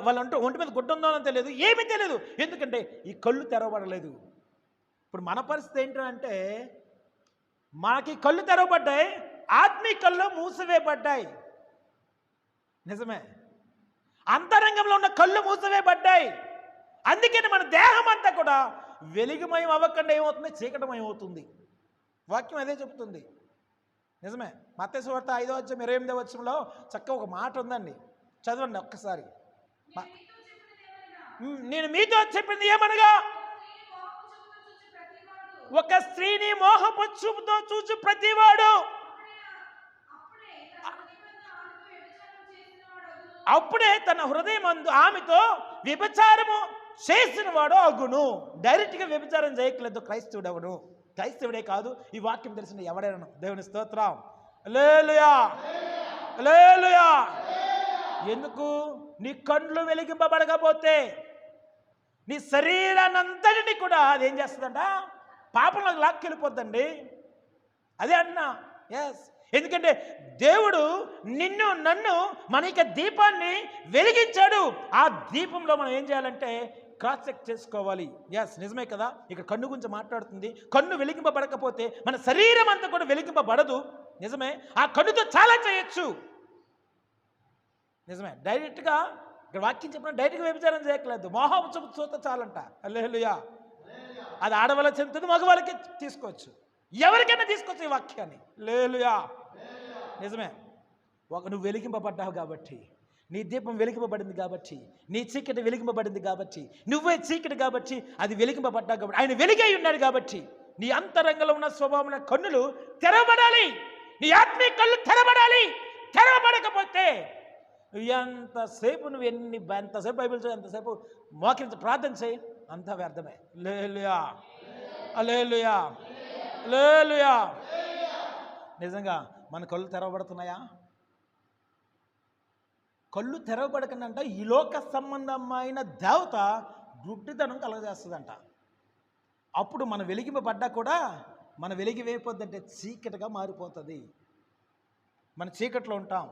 [SPEAKER 1] వాళ్ళంటూ ఒంటి మీద గుడ్డ ఉందో అని తెలియదు, ఏమీ తెలియదు. ఎందుకంటే ఈ కళ్ళు తెరవబడలేదు. ఇప్పుడు మన పరిస్థితి ఏంటంటే మనకి కళ్ళు తెరవబడ్డాయి, ఆత్మీయ కళ్ళు మూసివేయబడ్డాయి. నిజమే, అంతరంగంలో ఉన్న కళ్ళు మూసివేయబడ్డాయి. అందుకని మన దేహం అంతా కూడా వెలుగుమయం అవ్వకుండా ఏమవుతుంది? చీకటమయం అవుతుంది. వాక్యం అదే చెప్తుంది. నిజమే, మత్తయి సువార్త 5వ అధ్యాయం 28వ వచనంలో చక్కగా ఒక మాట ఉందండి, చదవండి ఒక్కసారి. నేను మీతో చెప్పింది ఏమనగా, ఒక స్త్రీని మోహపు చూపుతో చూచి ప్రతివాడు అప్పుడే తన హృదయమందు ఆమెతో వ్యభిచారము చేసిన వాడు అగును. డైరెక్ట్గా వ్యభిచారం చేయట్లేదు క్రైస్తవుడు ఎవడు? క్రైస్తవుడే కాదు, ఈ వాక్యం తెలిసిన ఎవడైనా. దేవుని స్తోత్రం. హల్లెలూయా, హల్లెలూయా. ఎందుకు? నీ కళ్ళు వెలిగింపబడకపోతే నీ శరీరాన్నంతటిని కూడా అదేం చేస్తుందంట? పాపంలోకి లాక్కెళ్ళిపోద్దండి. అదే అన్నా. ఎస్, ఎందుకంటే దేవుడు నిన్ను నన్ను మనకి దీపాన్ని వెలిగించాడు. ఆ దీపంలో మనం ఏం చేయాలంటే క్రాస్ చెక్ చేసుకోవాలి. ఎస్, నిజమే కదా. ఇక్కడ కన్ను గురించి మాట్లాడుతుంది. కన్ను వెలిగింపబడకపోతే మన శరీరం అంతా కూడా వెలిగింపబడదు. నిజమే, ఆ కన్నుతో చాలా చేయొచ్చు. నిజమే, డైరెక్ట్గా ఇక్కడ వాక్యం చెప్పిన డైరెక్ట్గా వ్యభిచారం చేయట్లేదు. మోహపు చూపు చూస్తే చాలంట. హల్లెలూయా. అది ఆడవాళ్ళకి చెందుతుంది, మగవాళ్ళకి తీసుకోవచ్చు, ఎవరికైనా తీసుకోవచ్చు ఈ వాక్యాన్ని. హల్లెలూయా. నిజమే, నువ్వు వెలిగింపబడ్డావు కాబట్టి, నీ దీపం వెలిగింపబడింది కాబట్టి, నీ చీకటి వెలిగింపబడింది కాబట్టి, నువ్వే చీకటి కాబట్టి అది వెలిగింపబడ్డావు కాబట్టి, ఆయన వెలిగై ఉన్నాడు కాబట్టి నీ అంతరంగంలో ఉన్న స్వభావం కన్నులు తెరవబడాలి. నీ ఆత్మీయ కళ్ళు తెరవబడాలి. తెరవబడకపోతే ఎంతసేపు ఎంతసేపు బైబిల్ చేయి, ఎంతసేపు మోకరించి ప్రార్థన చేయి, అంతా వ్యర్థమే. హల్లెలూయా, హల్లెలూయా, హల్లెలూయా. నిజంగా మన కళ్ళు తెరవబడుతున్నాయా? కళ్ళు తెరవబడకండంట ఈ లోక సంబంధమైన దేవత గుడ్డితనం కలగజేస్తుందంట. అప్పుడు మన వెలిగింపబడ్డా కూడా మన వెలిగి వేయపోద్దంటే చీకటిగా మారిపోతుంది. మన చీకట్లో ఉంటాం.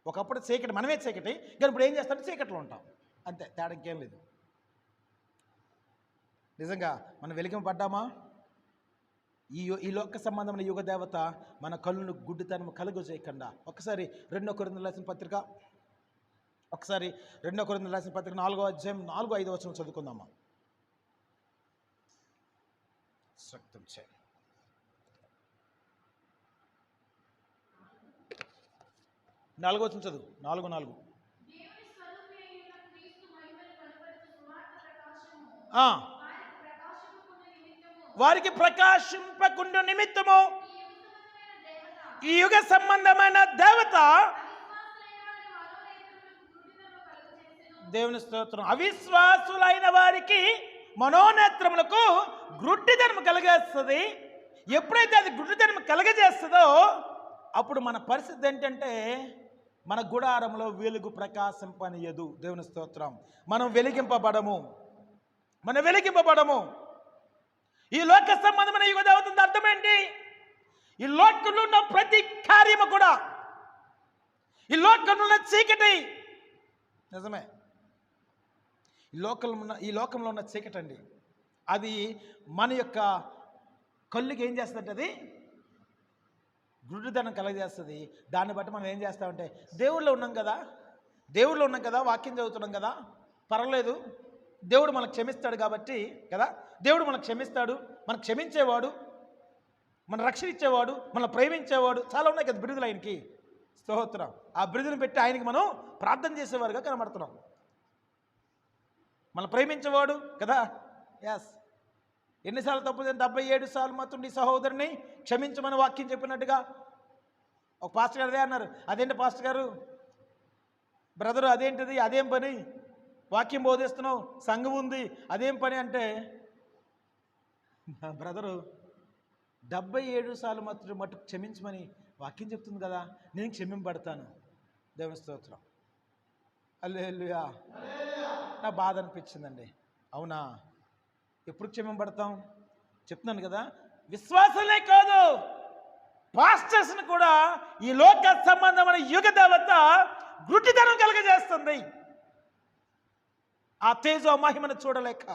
[SPEAKER 1] ఒకప్పుడు చీకటి, మనమే చీకటి, కానీ ఇప్పుడు ఏం చేస్తామంటే చీకట్లో ఉంటాం. అంతే, తేడా ఇంకేం లేదు. నిజంగా మనం వెలిగింపబడ్డామా? ఈ లోక సంబంధమైన యుగ దేవత మన కళ్ళను గుడ్డితనం కలుగు చేయకుండా. ఒకసారి 2 కొరింథీయులకు రాసిన పత్రిక, ఒకసారి 2 కొరింథీయులకు రాసిన పత్రిక 4వ అధ్యాయం 4-5 వచనం చదువుకుందామా. సక్తం చే 4వ వచనం చదువు. 4:4. వారికి ప్రకాశింపకుండు నిమిత్తము ఈ యుగ సంబంధమైన దేవత, దేవుని స్తోత్రం, అవిశ్వాసులైన వారికి మనోనేత్రములకు గుడ్డితనం కలిగేస్తుంది. ఎప్పుడైతే అది గుడ్డితనం కలగజేస్తుందో అప్పుడు మన పరిస్థితి ఏంటంటే మన గుడారంలో వెలుగు ప్రకాశింపనియదు. దేవుని స్తోత్రం. మనం వెలిగింపబడము. ఈ లోక సంబంధమైన యుగ దేవత అర్థం ఏంటి? ఈ లోకంలో ఉన్న ప్రతి కార్యము కూడా, ఈ లోకంలో ఉన్న చీకటి, నిజమే, ఈ లోకంలో ఉన్న చీకటి అండి, అది మన యొక్క కళ్ళుకి ఏం చేస్తుందంటే అది గుడ్డిదనం కలగజేస్తుంది. దాన్ని బట్టి మనం ఏం చేస్తామంటే దేవుళ్ళో ఉన్నాం కదా, వాక్యం చదువుతున్నాం కదా, పర్వాలేదు, దేవుడు మనకు క్షమిస్తాడు కాబట్టి కదా, దేవుడు మనకు క్షమిస్తాడు, మనకు క్షమించేవాడు, మన రక్షణ ఇచ్చేవాడు, మన ప్రేమించేవాడు, చాలా ఉన్నాయి కదా బిరుదులు ఆయనకి. స్తోత్రం. ఆ బిరుదుని పెట్టి ఆయనకి మనం ప్రార్థన చేసేవారుగా కనబడుతున్నాం. మన ప్రేమించేవాడు కదా. ఎస్, ఎన్నిసార్లు తప్పు 77 సార్లు మాత్రం నీ సహోదరుని క్షమించమని వాక్యం చెప్పినట్టుగా ఒక పాస్టర్ గారు అదే అన్నారు. అదేంటి పాస్టర్ గారు, బ్రదరు అదేంటిది, అదేం పని, వాక్యం బోధిస్తున్నావు, సంఘం ఉంది, అదేం పని అంటే, బ్రదరు 77 సార్లు మట్టు క్షమించమని వాక్యం చెప్తుంది కదా, నేను క్షమింపబడతాను. దేవుని స్తోత్రం. హల్లెలూయా. నా బాధ అనిపించిందండి. అవునా, ఎప్పుడు క్షమింపబడతాం? చెప్తున్నాను కదా, విశ్వాసలే కాదు, పాస్టర్స్ని కూడా ఈ లోక సంబంధమైన యుగ దేవత గుడ్డితనం కలగజేస్తుంది. ఆ తేజో మహిమను చూడలేక,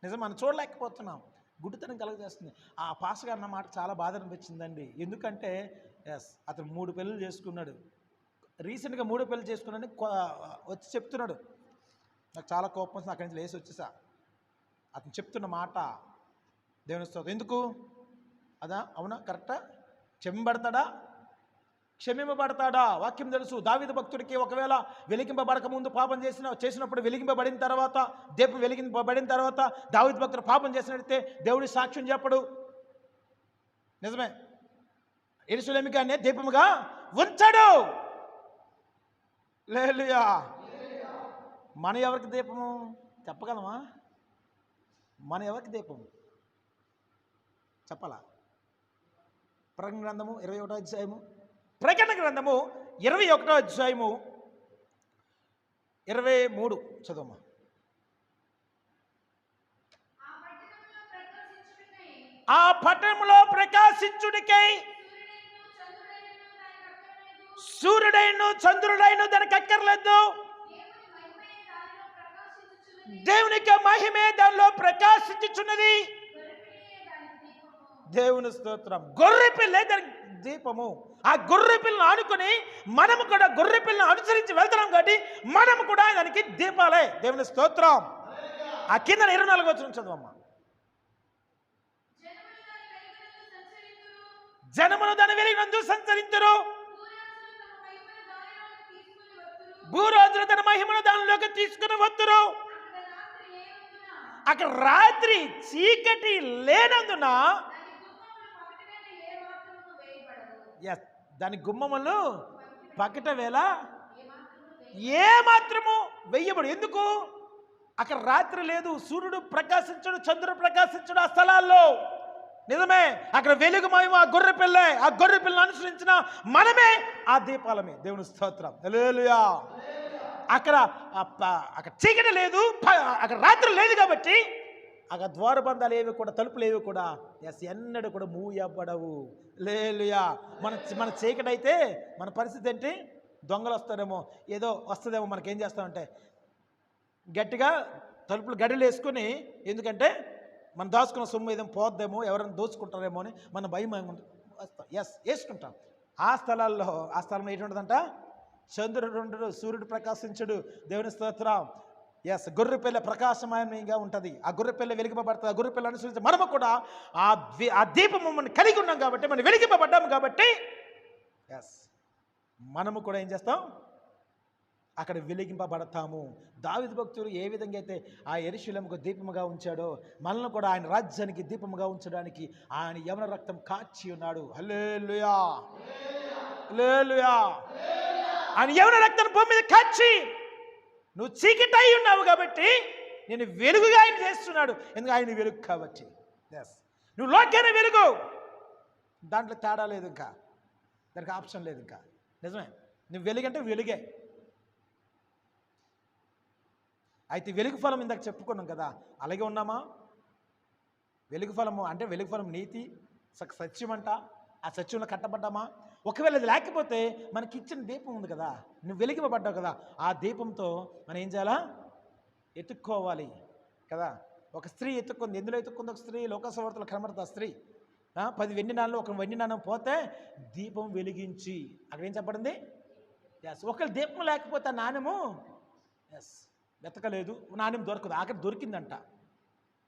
[SPEAKER 1] నిజం మనం చూడలేకపోతున్నాం, గుడ్డితనం కలగజేస్తుంది. ఆ పాస్టర్ గారు అన్న మాట చాలా బాధ అనిపించిందండి. ఎందుకంటే ఎస్, అతను 3 పెళ్ళిళ్ళు చేసుకున్నాడు, రీసెంట్గా 3 పెళ్ళి చేసుకున్నాడని వచ్చి చెప్తున్నాడు. నాకు చాలా కోపం వస్తుంది, అక్కడి నుంచి లేచి వచ్చేసా. అతను చెప్తున్న మాట దేవుని స్తోత్రం. ఎందుకు అదా? అవునా, కరెక్టా? క్షమింపబడతాడా? వాక్యం తెలుసు. దావీదు భక్తుడికి ఒకవేళ వెలిగింపబడక ముందు పాపం చేసినప్పుడు వెలిగింపబడిన తర్వాత, దీపం వెలిగింపబడిన తర్వాత దావీదు భక్తుడు పాపం చేసినట్లయితే దేవుడి సాక్ష్యం చెప్పడు. నిజమే, యెరూషలేముగానే దీపముగా ఉంచడు. హల్లెలూయా. మన ఎవరికి దీపము చెప్పగలమా? మన ఎవరికి దీపం చెప్పాలా? ప్రకటన గ్రంథము 21వ అధ్యాయము, ప్రకటన గ్రంథము 21వ అధ్యాయము 23 చదవమ్మా. ఆ పట్టణంలో ప్రకాశించుడికై సూర్యుడైను చంద్రుడైను దానికి అక్కర్లేదు, దేవునికి మహిమే దానిలో ప్రకాశించుచున్నది. దేవుని స్తోత్రం. గొర్రె పిల్ల దానికి దీపము. ఆ గొర్రె పిల్లను ఆనుకొని మనము కూడా గొర్రె పిల్లను అనుసరించి వెళ్తున్నాం కాబట్టి మనము కూడా దానికి దీపాలే. దేవుని స్తోత్రం. ఆ కింద 24 వచనం చదవమ్మా. జనములు దాని వెలుగునందు సంచరింతురు, భూరాజులు తన మహిమను దానిలోకి తీసుకుని వత్తురు. అక్కడ రాత్రి చీకటి లేనందున దాని గుమ్మములు పగట వేళ ఏ మాత్రము వెయ్యబడు. ఎందుకు? అక్కడ రాత్రి లేదు, సూర్యుడు ప్రకాశించడు, చంద్రుడు ప్రకాశించడు ఆ స్థలాల్లో. నిజమే, అక్కడ వెలుగు మహిమ ఆ గొర్రె పిల్లే. ఆ గొర్రె పిల్లని అనుసరించిన మనమే ఆ దీపాలమే. దేవుని స్తోత్రం. హల్లెలూయా. అక్కడ చీకటి లేదు, అక్కడ రాత్రి లేదు కాబట్టి అక్కడ ద్వారబంధాలు ఏవి కూడా, తలుపులు ఏవి కూడా ఎన్నడూ కూడా మూయబడవు. హల్లెలూయా. మన చీకటి అయితే మన పరిస్థితి ఏంటి? దొంగలు వస్తారేమో, ఏదో వస్తుందేమో, మనకేం చేస్తామంటే గట్టిగా తలుపులు గడిలు వేసుకుని, ఎందుకంటే మనం దాచుకున్న సొమ్ము ఏదో పోద్దేమో, ఎవరైనా దోచుకుంటారేమో అని మన భయం వస్తాం. వేసుకుంటాం. ఆ స్థలంలో ఏంటంటుందంట? చంద్రుడు ఉండడు, సూర్యుడు ప్రకాశించడు. దేవుని స్తోత్రం. గొర్రె పిల్ల ప్రకాశమయంగా ఉంటుంది. ఆ గొర్రె పిల్ల వెలిగింపబడుతుంది. ఆ గొర్రె పిల్ల అనుసరించి మనము కూడా ఆ దీపము మనం కలిగి ఉన్నాం కాబట్టి, మనం వెలిగింపబడ్డాము కాబట్టి మనము కూడా ఏం చేస్తాం? అక్కడ వెలిగింపబడతాము. దావీదు భక్తుడు ఏ విధంగా అయితే ఆ యెరూషలేముకు దీపముగా ఉంచాడో, మనల్ని కూడా ఆయన రాజ్యానికి దీపముగా ఉంచడానికి ఆయన యవన రక్తం కాచి ఉన్నాడు. హల్లెలూయా. హల్లెలూయా. ఆయన యవన రక్తం భూమి మీద కాచి, నువ్వు చీకటి అయి ఉన్నావు కాబట్టి నేను వెలుగుగా ఆయన చేస్తున్నాడు. ఎందుకు? ఆయన వెలుగు కాబట్టి. నువ్వు లోకాన్ని వెలుగు, దాంట్లో తేడా లేదు. ఇంకా దానికి ఆప్షన్ లేదు ఇంకా. నిజమే, నువ్వు వెలుగంటే వెలుగే. అయితే వెలుగు ఫలం ఇందాక చెప్పుకున్నాం కదా, అలాగే ఉన్నామా? వెలుగు ఫలము అంటే వెలుగు ఫలం నీతి, సత్యం అంట. ఆ సత్యంలో కట్టబడ్డామా? ఒకవేళ అది లేకపోతే మనకి ఇచ్చిన దీపం ఉంది కదా, నువ్వు వెలిగిపబడ్డావు కదా, ఆ దీపంతో మనం ఏం చేయాలా? ఎత్తుక్కోవాలి కదా. ఒక స్త్రీ ఎత్తుక్కుంది. ఎందులో ఎత్తుక్కుంది? ఒక స్త్రీ లోకసవార్తలో కనబడుతుంది. ఆ స్త్రీ 10 వెండి నాణాలు, ఒక వెండి నాణం పోతే దీపం వెలిగించి, అక్కడ ఏం చెప్పబడింది? ఎస్, ఒకవేళ దీపం లేకపోతే ఆ నాణ్యము వెతకలేదు, నాణ్యం దొరకదు. అక్కడ దొరికిందంట.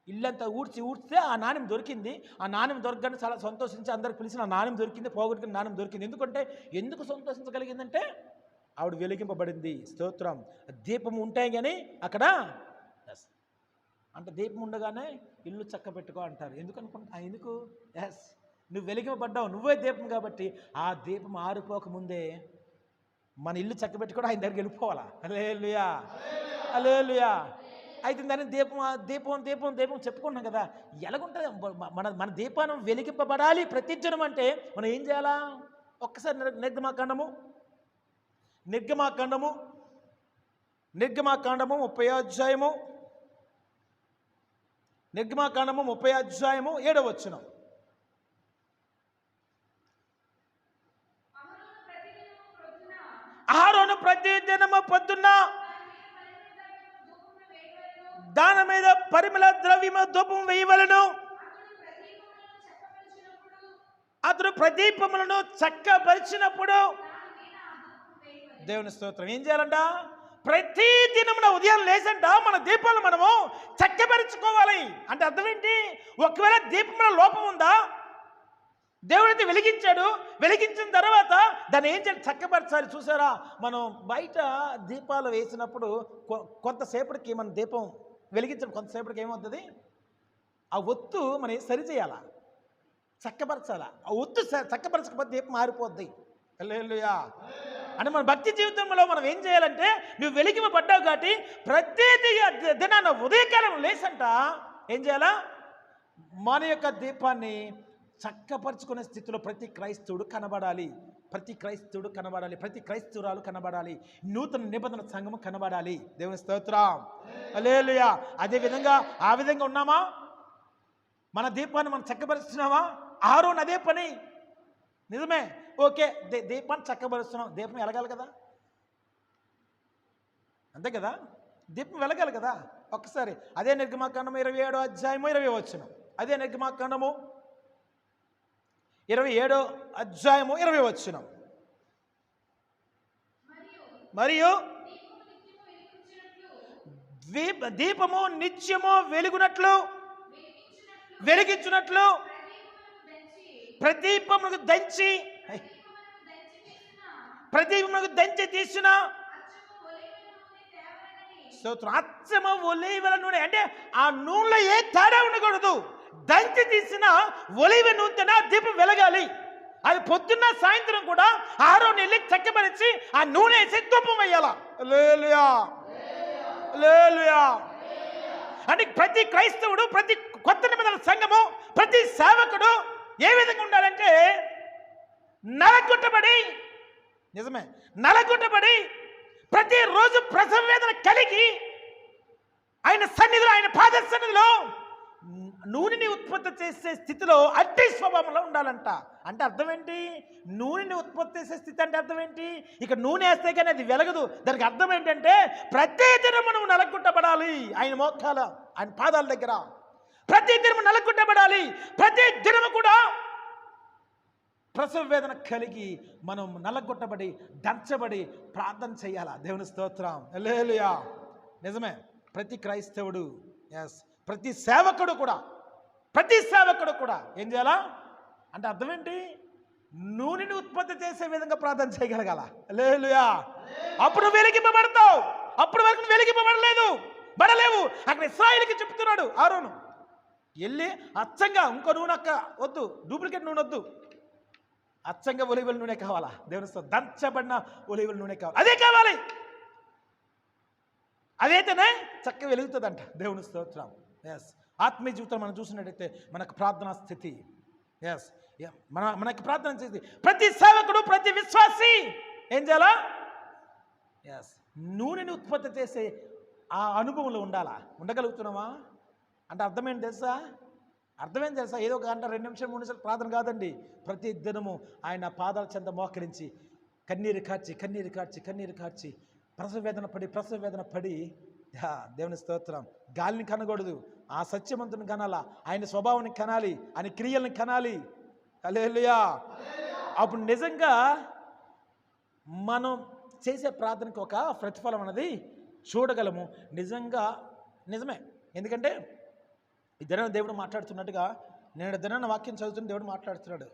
[SPEAKER 1] ఇల్లంతా ఊడ్చితే ఆ నాణ్యం దొరికింది. ఆ నాణ్యం దొరకగానే చాలా సంతోషించి అందరికి పిలిచి, ఆ నాణ్యం దొరికింది, పోగొట్టుకుని నాణ్యం దొరికింది. ఎందుకు సంతోషించగలిగిందంటే ఆవిడ వెలిగింపబడింది. స్తోత్రం. దీపం ఉంటాయి కానీ అక్కడ అంటే దీపం ఉండగానే ఇల్లు చక్క పెట్టుకో అంటారు. ఎందుకు? ఎస్, నువ్వు వెలిగింపబడ్డావు, నువ్వే దీపం కాబట్టి ఆ దీపం ఆరిపోకముందే మన ఇల్లు చక్క పెట్టుకోవడం ఆయన దగ్గరికి వెళ్ళిపోవాలా. హల్లెలూయా, హల్లెలూయా. అయితే దాన్ని దీపం చెప్పుకున్నాం కదా. ఎలాగుంటుంది మన దీపాన్ని వెలిగింపబడాలి ప్రతిదినం అంటే మనం ఏం చేయాలా? ఒక్కసారి నిర్గమాకాండము 30వ అధ్యాయము, నిర్గమాకాండము 30వ అధ్యాయము 7వ వచనం. అహరోను ప్రతిదినము పొద్దున్న దాని మీద పరిమళ ద్రవ్యము ధూపం వేయవలెను. అతడు ప్రదీపములను చక్కపరిచినప్పుడు, దేవుని స్తోత్రం, ఏం చేయాలంట? ప్రతి దినమున ఉదయం లేచంట మన దీపాలు మనము చక్కపరుచుకోవాలి. అంటే అర్థం ఏంటి? ఒకవేళ దీపంలో లోపం ఉందా, దేవుడైతే వెలిగించాడు, వెలిగించిన తర్వాత దాన్ని ఏం చేయాలి? చక్కపరచాలి. చూసారా, మనం బయట దీపాలు వేసినప్పుడు కొంతసేపటికి మన దీపం వెలిగించడం కొంతసేపటికి ఏమవుతుంది? ఆ ఒత్తు మనం సరిచేయాలా, చక్కపరచాలా. ఆ ఒత్తు చక్కపరచకపోతే దీపం మారిపోద్ది. హల్లెలూయా. అంటే మన భక్తి జీవితంలో మనం ఏం చేయాలంటే, నువ్వు వెలిగింపబడ్డావు కాబట్టి ప్రతి దినాన ఉదయకాలం లేసంట ఏం చేయాలా? మన యొక్క దీపాన్ని చక్కపరుచుకునే స్థితిలో ప్రతి క్రైస్తవుడు కనబడాలి, ప్రతి క్రైస్తవురాలు కనబడాలి, నూతన నిబంధన సంఘము కనబడాలి. దేవుని స్తోత్రం, హల్లెలూయా. అదేవిధంగా ఆ విధంగా ఉన్నామా? మన దీపాన్ని మనం చక్కపరుస్తున్నామా? అహరోను అదే పని. నిజమే, ఓకే, దీపాన్ని చక్కపరుస్తున్నాం, దీపం వెలగాలి కదా, అంతే కదా, దీపం వెలగాలి కదా. ఒక్కసారి అదే నిర్గమాకాండము 27వ అధ్యాయము 20వ వచనం. అదే నిర్గమాకాండము 27వ అధ్యాయము 20వ వచనం. మరియు దీపము నిత్యము వెలిగించున్నట్లు ప్రదీపమునకు దంచి తీసిన అచ్చము ఒలీవల నూనె. అంటే ఆ నూనెలో ఏ తేడా ఉండకూడదు. దంచి తీసిన ఒలీవ నూనె దీపం వెలగాలి. అది పొద్దున్న సాయంత్రం కూడా అహరోను వెళ్ళి చక్కబరిచి ఆ నూనె వేసి ధూపం వేయాలా. హల్లెలూయా, హల్లెలూయా. అంటే ప్రతి క్రైస్తవుడు, ప్రతి కొత్త నిబంధన సంఘము, ప్రతి సేవకుడు ఏ విధంగా ఉండాలంటే నలగొట్టబడి ప్రతిరోజు ప్రసవ వేదన కలిగి ఆయన సన్నిధిలో, ఆయన పాద సన్నిధిలో నూనెని ఉత్పత్తి చేసే స్థితిలో అట్టి స్వభావంలో ఉండాలంట. అంటే అర్థం ఏంటి? నూనెని ఉత్పత్తి చేసే స్థితి అంటే అర్థం ఏంటి? ఇక నూనె వేస్తే కానీ అది వెలగదు. దానికి అర్థం ఏంటంటే ప్రతి దినము నువ్వు నలగొట్టబడాలి. ఆయన మోకాల, ఆయన పాదాల దగ్గర ప్రతి దినము నలగొట్టబడాలి. ప్రతి దినము కూడా ప్రసవ వేదన కలిగి మనం నలగొట్టబడి దంచబడి ప్రార్థన చేయాలా. దేవుని స్తోత్రం, హల్లెలూయా. నిజమే, ప్రతి క్రైస్తవుడు, ప్రతి సేవకుడు కూడా ఏం చేయాలా? అంటే అర్థం ఏంటి? నూనెని ఉత్పత్తి చేసే విధంగా ప్రార్థన చేయగలగాల. హల్లెలూయా. అప్పుడు వెలిగింపబడతావు. అప్పుడు వరకు వెలిగింపబడలేవు. అక్కడ ఇశ్రాయేలుకి చెప్తున్నాడు అహరోను, వెళ్ళి అచ్చంగా ఇంకో నూనె వద్దు, డూప్లికేట్ నూనె వద్దు, అచ్చంగా ఒలీవల నూనె కావాలా. దేవుని స్తోత్రం, దంచబడిన ఒలీవల నూనె కావాలి. అదే కావాలి. అదైతేనే చక్కగా వెలుగుతుందంట. దేవుని స్తోత్రం. ఆత్మీయ జీవితం మనం చూసినట్టయితే మనకు ప్రార్థనా స్థితి, మనకి ప్రార్థన చేసి ప్రతి సేవకుడు, ప్రతి విశ్వాసి ఏం చేయాలా? ఎస్, నూనెని ఉత్పత్తి చేసే ఆ అనుభవంలో ఉండాలా? ఉండగలుగుతున్నామా? అంటే అర్థమేంటి తెలుసా? అర్థమేంటి తెలుసా? ఏదో ఒక గంట 2 నిమిషాలు 3 నిమిషాలు ప్రార్థన కాదండి. ప్రతి దినము ఆయన పాదాల చెంత మోకరించి కన్నీరు కార్చి ప్రసవ వేదన పడి దేవుని స్తోత్రం, గాలిని కనకూడదు, ఆ సత్యవంతుని కనాలా, ఆయన స్వభావాన్ని కనాలి, ఆయన క్రియలను కనాలి. హల్లెలూయా. అప్పుడు నిజంగా మనం చేసే ప్రార్థనకి ఒక ప్రతిఫలం అనేది చూడగలము. నిజమే. ఎందుకంటే ఈ దినాన్ని దేవుడు మాట్లాడుతున్నట్టుగా, నేను దినాన్ని వాక్యం చదువుతున్న దేవుడు మాట్లాడుతున్నాడు.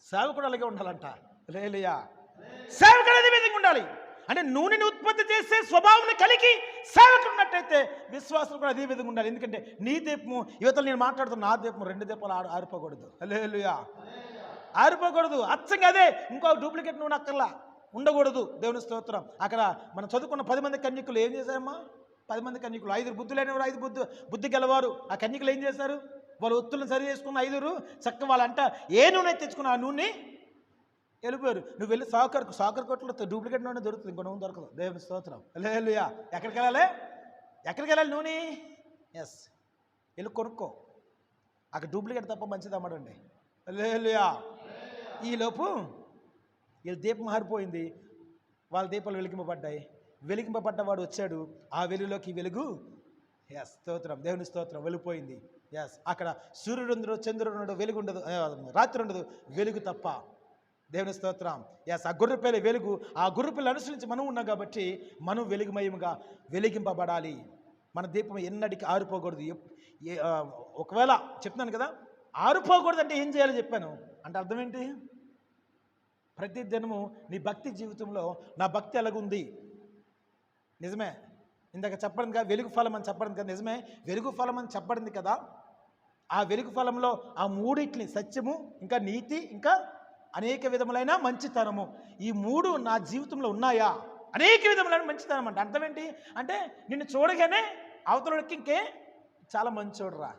[SPEAKER 1] సేవకుడు అలాగే ఉండాలంట. హల్లెలూయా. సేవకుడు అదే విధంగా ఉండాలి. అంటే నూనెని ఉత్పత్తి చేసే స్వభావం కలిగి సేవకుడు ఉన్నట్టయితే విశ్వాసం కూడా అదే విధంగా ఉండాలి. ఎందుకంటే నీ దీపము, యువతలు నేను మాట్లాడుతున్నా, నా దీపము 2 దీపాలు ఆరిపోకూడదు. హల్లెలూయా. ఆరిపోకూడదు. అచ్చంగా అదే, ఇంకో డూప్లికేట్ నూనె అక్కర్లా ఉండకూడదు. దేవుని స్తోత్రం. అక్కడ మనం చదువుకున్న 10 మంది కన్యకులు ఏం చేశారమ్మా? 10 మంది కన్యకులు, 5 బుద్ధి లేనివారు, 5 బుద్ధి గెలవారు. ఆ కన్యకులు ఏం చేశారు? వాళ్ళు ఒత్తులను సరి చేసుకున్న 5 చక్కగా వాళ్ళంట ఏ నూనె తెచ్చుకున్న ఆ నూనె వెళ్ళిపోయారు. నువ్వు వెళ్ళి సాకర్ కొట్లో డూప్లికేట్ నూనె దొరుకుతుంది, ఇంకో నూనె దొరకదు. దేవుని స్తోత్రం. హల్లెలూయా. ఎక్కడికి వెళ్ళాలి నూనె? ఎస్, వెళ్ళి కొనుక్కో. అక్కడ డూప్లికేట్ తప్ప మంచిది అమ్మడండి. హల్లెలూయా. ఈలోపు వీళ్ళ దీపం మారిపోయింది, వాళ్ళ దీపాలు వెలిగింపబడ్డవాడు వచ్చాడు. ఆ వెలుగులోకి వెలుగు, ఎస్ స్తోత్రం, దేవుని స్తోత్రం, వెళ్ళిపోయింది. ఎస్, అక్కడ సూర్యుడు ఉండడు, చంద్రుడు ఉండడు, వెలుగు ఉండదు, రాత్రి ఉండదు, వెలుగు తప్ప. దేవుని స్తోత్రం. ఎస్, ఆ గొర్రెపిల్ల వెలుగు, ఆ గొర్రెపిల్ల అనుసరించి మనం ఉన్నాం కాబట్టి మనం వెలుగుమయముగా వెలిగింపబడాలి. మన దీపం ఎన్నటికి ఆరిపోకూడదు. ఒకవేళ చెప్తున్నాను కదా, ఆరిపోకూడదు అంటే ఏం చేయాలో చెప్పాను. అంటే అర్థం ఏంటి? ప్రతి దినము నీ భక్తి జీవితంలో నా భక్తి ఎలాగుంది? నిజమే, ఇందాక చెప్పడింది కదా వెలుగు ఫలం అని చెప్పడింది కదా, నిజమే వెలుగు ఫలం అని చెప్పడింది కదా. ఆ వెలుగు ఫలంలో ఆ 3 సత్యము, ఇంకా నీతి, ఇంకా అనేక విధములైన మంచితనము, ఈ 3 నా జీవితంలో ఉన్నాయా? అనేక విధములైన మంచితనం అంటే అర్థం ఏంటి? అంటే నిన్ను చూడగానే అవతలకి ఇంకే చాలా మంచోడురా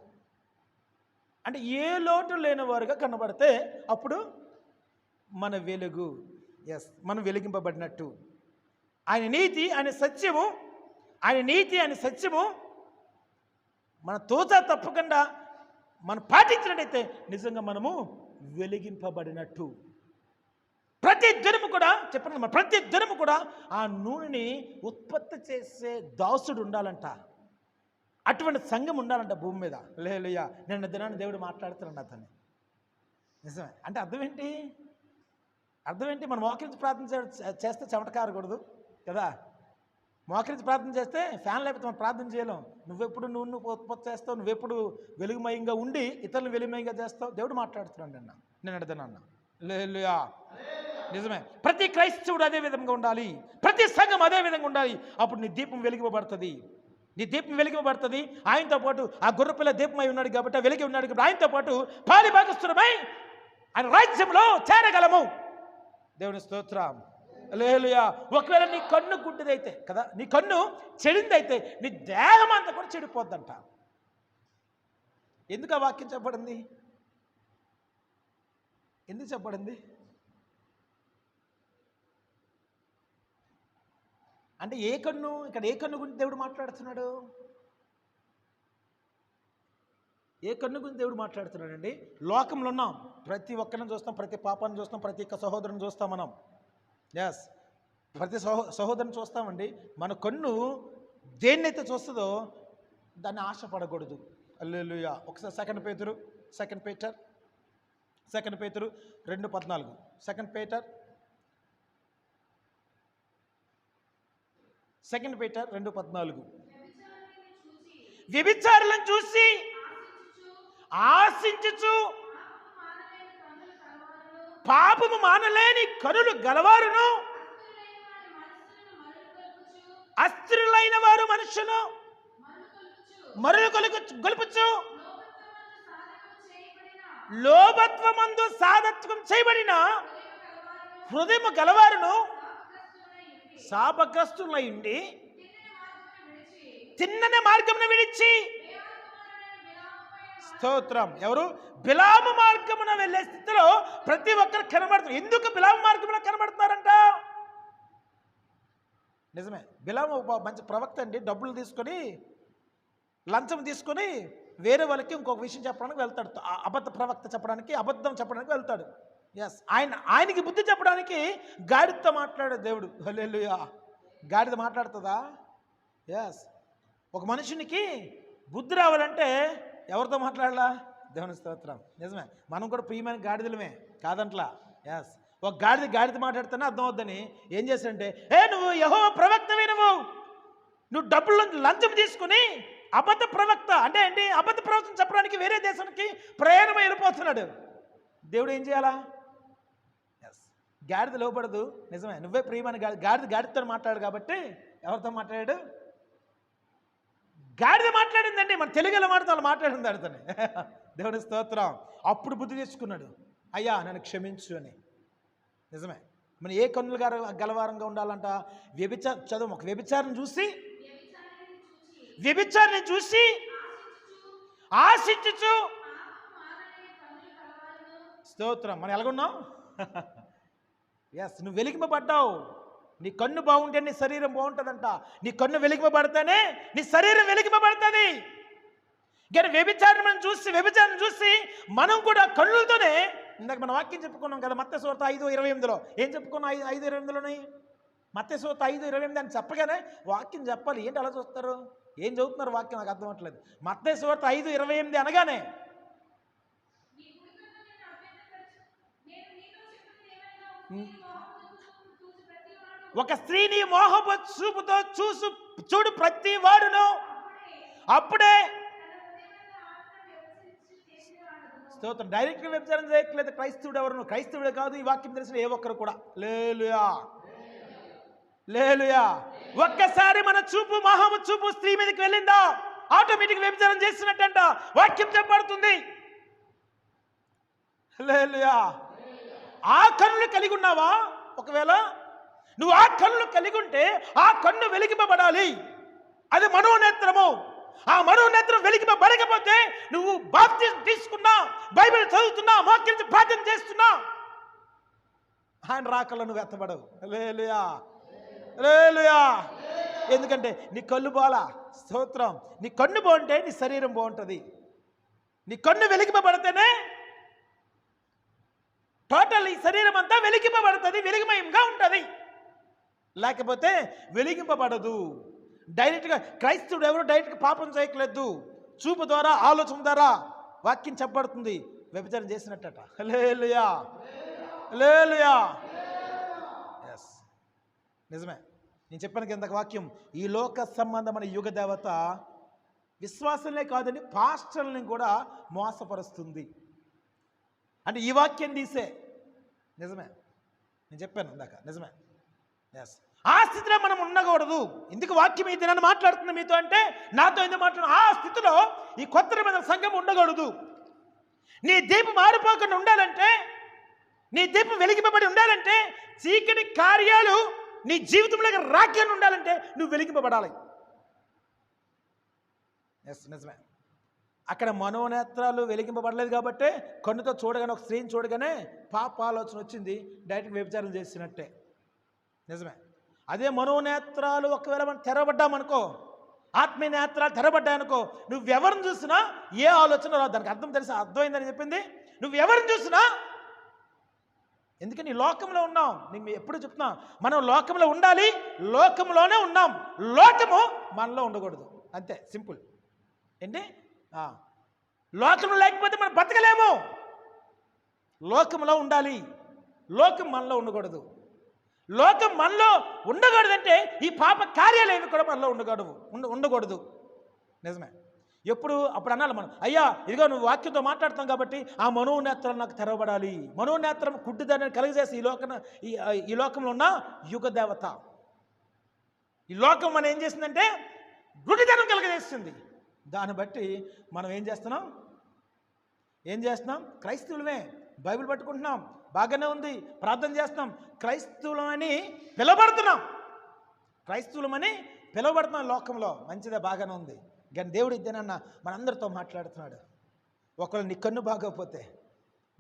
[SPEAKER 1] అంటే ఏ లోటు లేనివారుగా కనబడితే అప్పుడు మన వెలుగు. ఎస్, మనం వెలిగింపబడినట్టు. ఆయన నీతి, ఆయన సత్యము మన తోచా తప్పకుండా మనం పాటించినట్టయితే నిజంగా మనము వెలిగింపబడినట్టు. ప్రతి దినము కూడా చెప్పండి, ప్రతి దినము కూడా ఆ నూనెని ఉత్పత్తి చేసే దాసుడు ఉండాలంట. అటువంటి సంఘం ఉండాలంట భూమి మీద. హల్లెలూయా. నిన్న దినాన్ని దేవుడు మాట్లాడుతున్నాడు అతన్ని. నిజమే. అంటే అర్థం ఏంటి? మనం మోకరించి ప్రార్థన చేస్తే చెమట కారకూడదు కదా. మోకరించి ప్రార్థన చేస్తే ఫ్యాన్ లేకపోతే మనం ప్రార్థన చేయలేం. నువ్వెప్పుడు నువ్వు ఉత్పత్తి చేస్తావు, నువ్వెప్పుడు వెలుగుమయంగా ఉండి ఇతరులను వెలుగుమయంగా చేస్తావు. దేవుడు మాట్లాడుతున్నాడు నేను అడదనన్నా. హల్లెలూయా. నిజమే. ప్రతి క్రైస్తవుడు అదే విధంగా ఉండాలి, ప్రతి సంఘం అదే విధంగా ఉండాలి. అప్పుడు నీ దీపం వెలిగిపబడుతుంది. ఆయనతో పాటు ఆ గొర్రెపిల్ల దీపమై ఉన్నాడు కాబట్టి, వెలిగి ఉన్నాడు కాబట్టి ఆయనతో పాటు పాలి భాగస్తులమై ఆయన రాజ్యంలో చేరగలము. దేవుని స్తోత్రం. హల్లెలూయా. ఒకవేళ నీ కన్ను గుడ్డిదైతే కదా, నీ కన్ను చెడిందైతే నీ దేహం అంతా కూడా చెడిపోద్దంట. ఎందుకు ఆ వాక్యం చెప్పబడింది? ఎందుకు చెప్పబడింది? అంటే ఏ కన్ను గురించి దేవుడు మాట్లాడుతున్నాడు? ఏ కన్ను గురించి దేవుడు మాట్లాడుతున్నాడండి? లోకంలో ఉన్నాం, ప్రతి ఒక్కరిని చూస్తాం, ప్రతి పాపాన్ని చూస్తాం, ప్రతి ఒక్క సహోదరుని చూస్తాం మనం. ఎస్, ప్రతి సహోదరుని చూస్తామండి. మన కన్ను దేన్నైతే చూస్తుందో దాన్ని ఆశపడకూడదు. హల్లెలూయా. ఒకసారి సెకండ్ పేతురు 2:14. సెకండ్ పేతురు 2:14. వ్యభిచారులను చూసి ఆశించుచు పాపము మానలేని కనులు గలవారును, అస్థిరులైన వారు మనుషులు మరులు గొలుపుచు, లోభత్వమందు సాధత్వం చేయబడిన హృదయము గలవారును శాపగ్రస్తులై ఉండి తిన్నని మార్గమును విడిచి స్తోత్రం. ఎవరు? బిలాము మార్గమున వెళ్ళే స్థితిలో ప్రతి ఒక్కరు కనబడుతున్నారు. ఎందుకు బిలాము మార్గమున కనబడుతున్నారంట? నిజమే, బిలాము ఒక మంచి ప్రవక్త అండి. డబ్బులు తీసుకొని, లంచం తీసుకొని వేరే వాళ్ళకి ఇంకొక విషయం చెప్పడానికి వెళ్తాడు. అబద్ధ ప్రవక్త చెప్పడానికి, అబద్ధం చెప్పడానికి వెళ్తాడు. ఎస్, ఆయనకి బుద్ధి చెప్పడానికి గాడిదతో మాట్లాడే దేవుడు. హల్లెలూయా. గాడిద మాట్లాడుతుందా? ఎస్. ఒక మనుషునికి బుద్ధి రావాలంటే ఎవరితో మాట్లాడాలా? దేవుని స్తోత్రం. నిజమే, మనం కూడా ప్రియమైన గాడిదలమే, కాదంట్లా. ఎస్. ఒక గాడిద మాట్లాడితేనే అర్థం అవుద్దని ఏం చేశాడంటే, నువ్వు యెహోవా ప్రవక్తవే, నువ్వు డబ్బులు లంచం తీసుకుని అబద్ధ ప్రవక్త అంటే ఏంటి? అబద్ధ ప్రవక్తను చెప్పడానికి వేరే దేశానికి ప్రయాణం వెళ్ళిపోతున్నాడు. దేవుడు ఏం చేయాలా? ఎస్, గాడిద లోపడదు. నిజమే, నువ్వే ప్రియమైన గాడిదతో మాట్లాడు కాబట్టి. ఎవరితో మాట్లాడాడు? గాడిద మాట్లాడిందండి. మన తెలుగులో మాట్లాడింది ఆడితోనే. దేవుని స్తోత్రం. అప్పుడు బుద్ధి తెచ్చుకున్నాడు, అయ్యా నన్ను క్షమించు అని. నిజమే, మనం ఏ కన్నులు గలవారంగా ఉండాలంట? చదువు. ఒక వ్యభిచారిని చూసి ఆశించుచు. స్తోత్రం. మనం ఎలాగున్నాం? ఎస్, నువ్వు వెలిగింపబడ్డావు. నీ కన్ను బాగుంటే నీ శరీరం బాగుంటుందంట. నీ కన్ను వెలిగింపబడితేనే నీ శరీరం వెలిగింపబడుతుంది. కానీ వ్యభిచారం చూసి మనం కూడా కన్నులతోనే, ఇందాక మనం వాక్యం చెప్పుకున్నాం కదా, మత్తయి సువార్త 5:28లో. ఏం చెప్పుకున్నాం? 5:28లోని మత్తయి సువార్త 5:28 అని చెప్పగానే వాక్యం చెప్పాలి. ఏంటి అలా చూస్తారు? ఏం చదువుతున్నారు వాక్యం? నాకు అర్థం అవ్వట్లేదు. మత్తయి సువార్త 5:28 అనగానే ఒక స్త్రీని మోహపు చూపుతో చూడు ప్రతి వాడును అప్పుడే. స్తోత్రం. డైరెక్ట్గా వ్యభిచారం చేయట్లేదు క్రైస్తవుడు. ఎవరు? క్రైస్తవుడే కాదు, ఈ వాక్యం తెలిసిన ఏ ఒక్కరు కూడా. హల్లెలూయా. ఒక్కసారి మన చూపు, మోహము చూపు స్త్రీ మీదకి వెళ్ళిందా, ఆటోమేటిక్ వ్యభిచారం చేసినట్టంట వాక్యం చెప్పబడుతుంది. హల్లెలూయా. ఆ కన్నులు కలిగి ఉన్నావా? ఒకవేళ నువ్వు ఆ కన్నులు కలిగి ఉంటే ఆ కన్ను వెలిగింపబడాలి. అది మనోనేత్రము. ఆ మనోనేత్రం వెలిగింపబడకపోతే నువ్వు బాప్తిజం తీసుకున్నా, బైబిల్ చదువుతున్నా, మోకరించి ప్రార్థన చేస్తున్నా, ఆయన రాకల్లో నువ్వు ఎత్తబడవు. హల్లెలూయా. హల్లెలూయా. ఎందుకంటే నీ కళ్ళు బాలా. స్తోత్రం. నీ కన్ను బాగుంటే నీ శరీరం బాగుంటుంది. నీ కన్ను వెలిగింపబడితేనే టోటల్ ఈ శరీరం అంతా వెలిగింపబడుతుంది, వెలిగిమయంగా ఉంటుంది. లేకపోతే వెలిగింపబడదు. డైరెక్ట్గా క్రైస్తవుడు ఎవరు డైరెక్ట్గా పాపం చేయట్లేదు. చూపు ద్వారా, ఆలోచన ద్వారా వాక్యం చెప్పబడుతుంది. వ్యభిచారం చేసినట్టట. హల్లెలూయా. హల్లెలూయా. ఎస్, నిజమే. నేను చెప్పాను కిందక వాక్యం, ఈ లోక సంబంధమైన యుగ దేవత విశ్వాసంలే కాదని పాస్టర్లని కూడా మోసపరుస్తుంది. అంటే ఈ వాక్యం తీసే. నిజమే, నేను చెప్పాను ఇందాక. నిజమే. ఎస్, ఆ స్థితిలో మనం ఉండకూడదు. ఎందుకు వాక్యం ఇది నన్ను మాట్లాడుతుంది మీతో అంటే, నాతో ఎందుకు మాట్లాడు? ఆ స్థితిలో ఈ కొత్త నిబంధన సంఘం ఉండకూడదు. నీ దీపం మారిపోకుండా ఉండాలంటే, నీ దీపం వెలిగింపబడి ఉండాలంటే, చీకటి కార్యాలు నీ జీవితంలోకి రాజ్యాన్ని ఉండాలంటే నువ్వు వెలిగింపబడాలి. ఎస్, నిజమే. అక్కడ మనోనేత్రాలు వెలిగింపబడలేదు కాబట్టి కన్నుతో చూడగానే, ఒక స్త్రీని చూడగానే పాప ఆలోచన వచ్చింది, డైరెక్ట్ వ్యభిచారం చేసినట్టే. నిజమే. అదే మనోనేత్రాలు ఒకవేళ మనం తెరవబడ్డామనుకో, ఆత్మీయ నేత్రాలు తెరవబడ్డాయనుకో, నువ్వెవరిని చూసినా ఏ ఆలోచన రాదు. దానికి అర్థం తెలిసి అర్థమైందని చెప్పింది. నువ్వెవరిని చూసినా, ఎందుకని లోకంలో ఉన్నాం. నేను ఎప్పుడు చెప్తున్నా, మనం లోకంలో ఉండాలి, లోకంలోనే ఉన్నాం. లోకము మనలో ఉండకూడదు. అంతే, సింపుల్. ఏంటి? లోకంలో లేకపోతే మనం బతకలేము. లోకంలో ఉండాలి, లోకం మనలో ఉండకూడదు. లోకం మనలో ఉండకూడదంటే ఈ పాప కార్యాలు ఏవి కూడా మనలో ఉండకూడదు. నిజమే. అప్పుడు అనాలి మనం, అయ్యా ఇదిగో నువ్వు వాక్యంతో మాట్లాడుతాం కాబట్టి ఆ మనోనేత్రం నాకు తెరవబడాలి. మనోనేత్రం కుట్టిదాన్ని కలిగజేసి ఈ లోకంలో ఉన్న యుగ దేవత, ఈ లోకం మనం ఏం చేసిందంటే గుడ్డితనం కలిగజేస్తుంది. దాన్ని బట్టి మనం ఏం చేస్తున్నాం? క్రైస్తవులమే, బైబిల్ పట్టుకుంటున్నాం, బాగానే ఉంది, ప్రార్థన చేస్తున్నాం, క్రైస్తవులమని పిలవబడుతున్నాం లోకంలో. మంచిదే, బాగానే ఉంది. కానీ దేవుడు ఇద్దేనన్న మనందరితో మాట్లాడుతున్నాడు. ఒకవేళ నీ కన్ను బాగోకపోతే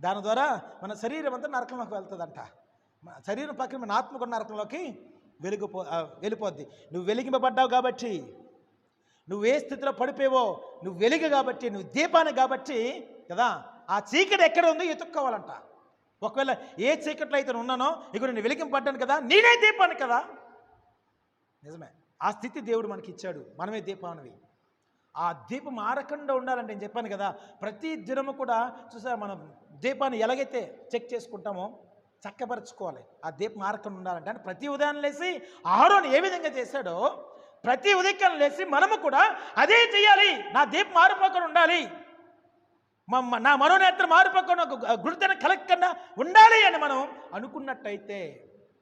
[SPEAKER 1] దాని ద్వారా మన శరీరం అంతా నరకంలోకి వెళ్తుందంట. మన శరీరం పక్కన మన ఆత్మకు నరకంలోకి వెళ్ళిపోద్ది. నువ్వు వెలిగింపబడ్డావు కాబట్టి, నువ్వు ఏ స్థితిలో పడిపోయావో, నువ్వు వెలుగు కాబట్టి, నువ్వు దీపాన్ని కాబట్టి కదా, ఆ చీకటి ఎక్కడ ఉందో ఎత్తుక్కోవాలంట. ఒకవేళ ఏ చీకట్లో అయితే ఉన్నానో ఇక్కడ నేను వెలిగింపబడ్డాను కదా, నేనే దీపాన్ని కదా. నిజమే, ఆ స్థితి దేవుడు మనకి ఇచ్చాడు. మనమే దీపానివి. ఆ దీపం ఆరకుండా ఉండాలంటే నేను చెప్పాను కదా, ప్రతి దినము కూడా చూసారా, మనం దీపాన్ని ఎలాగైతే చెక్ చేసుకుంటామో చక్కపరచుకోవాలి. ఆ దీపం ఆరకుండా ఉండాలంటే, అంటే ప్రతి ఉదయం లేచి ఆరోను ఏ విధంగా చేశాడో ప్రతి ఉదయం లేచి మనము కూడా అదే చేయాలి. నా దీపం ఆరిపోకుండా ఉండాలి, నా మనోనేత్రం ఆరిపోకుండా గుడితనం కలగకుండా ఉండాలి అని మనం అనుకున్నట్టయితే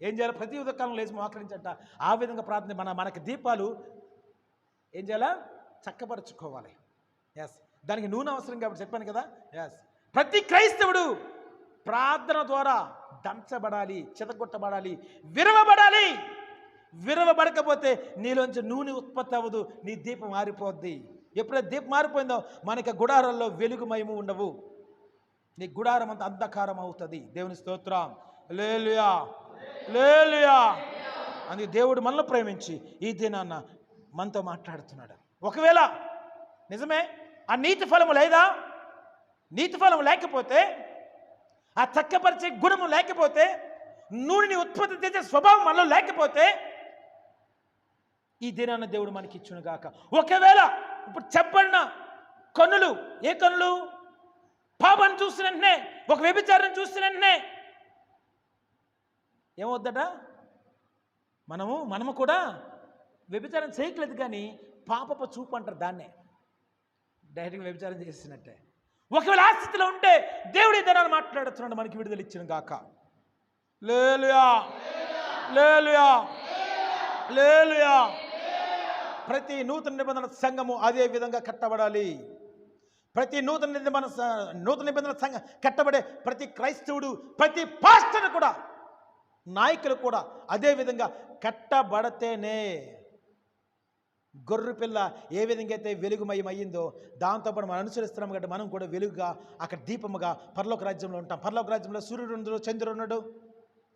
[SPEAKER 1] ఏం చేయాలి? ప్రతి ఉదయం లేచి మోకరించట. ఆ విధంగా ప్రార్థన మనకి దీపాలు ఏం చేయాలా? చక్కపరుచుకోవాలి. ఎస్, దానికి నూనె అవసరం కాబట్టి చెప్పాను కదా. ఎస్, ప్రతి క్రైస్తవుడు ప్రార్థన ద్వారా దంచబడాలి, చితగొట్టబడాలి, విరవబడాలి. విరవబడకపోతే నీలోంచి నూనె ఉత్పత్తి అవ్వదు, నీ దీపం మారిపోద్ది. ఎప్పుడైతే దీపం మారిపోయిందో మనకి గుడారాల్లో వెలుగుమయము ఉండవు, నీ గుడారం అంతా అంధకారం అవుతుంది. దేవుని స్తోత్రం. హల్లెలూయా, హల్లెలూయా. అందుకే దేవుడు మనల్ని ప్రేమించి ఈ దినాన్న మనతో మాట్లాడుతున్నాడు. ఒకవేళ నిజమే ఆ నీతి ఫలము లేదా, నీతి ఫలము లేకపోతే, ఆ చక్కపరిచే గుణము లేకపోతే, నూనెని ఉత్పత్తి చేసే స్వభావం మనలో లేకపోతే ఈ దినాన్న దేవుడు మనకి ఇచ్చును గాక. ఒకవేళ ఇప్పుడు చెప్పడిన కన్నులు, ఏ కన్నులు? పాపాన్ని చూసిన వెంటనే, ఒక వ్యభిచారం చూసిన వెంటనే ఏమవుద్దట? మనము కూడా వ్యభిచారం చేయట్లేదు, కానీ పాపపు చూపు అంటారు దాన్నే. డైరెక్ట్గా వ్యభిచారం చేసినట్టే. ఒకవేళ ఆ స్థితిలో ఉంటే దేవుడి దినాన్ని మాట్లాడుతున్నాడు, మనకి విడుదల ఇచ్చిన గాక. హల్లెలూయా, హల్లెలూయా, హల్లెలూయా. ప్రతి నూతన నిబంధన సంఘము అదే విధంగా కట్టబడాలి. ప్రతి నూతన నిబంధన సంఘం కట్టబడే ప్రతి క్రైస్తవుడు, ప్రతి పాస్టర్ కూడా, నాయకులు కూడా అదే విధంగా కట్టబడితేనే గొర్రె పిల్ల ఏ విధంగా అయితే వెలుగుమయం అయ్యిందో దాంతోపాటు మనం అనుసరిస్తున్నాం కాబట్టి మనం కూడా వెలుగుగా, అక్కడ దీపముగా పరలోక రాజ్యంలో ఉంటాం. పరలోక రాజ్యంలో సూర్యుడు ఉండదు, చంద్రుడు ఉండడు,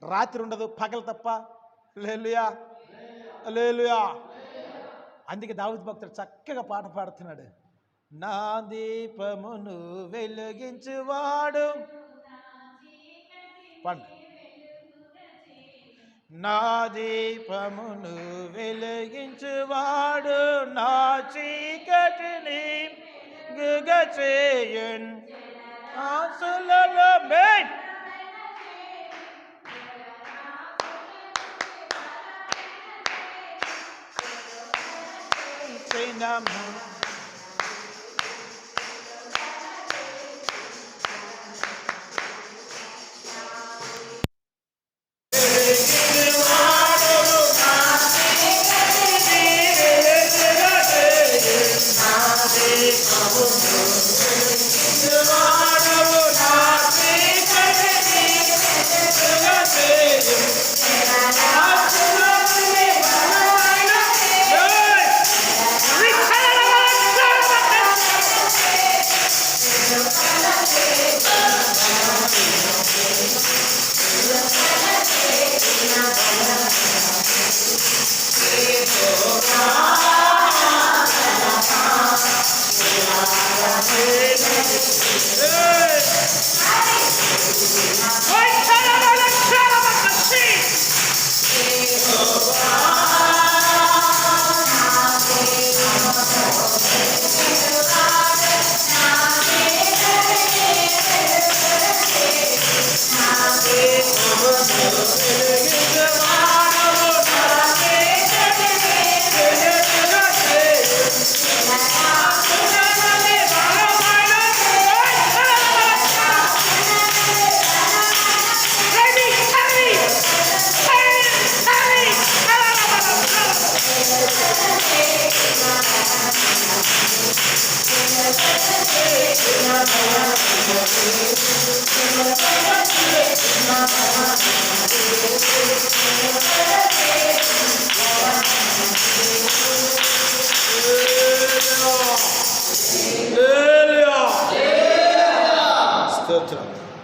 [SPEAKER 1] రాత్రి ఉండదు, పగలు తప్ప. హల్లెలూయా, హల్లెలూయా. అందుకే దావీదు భక్తుడు చక్కగా పాట పాడుతున్నాడు. నా దీపమును వెలిగించువాడు, పండు, నా దీపమును వెలిగించువాడు నా చీకటిని గుగచేయున్ ఆసులలో మేన్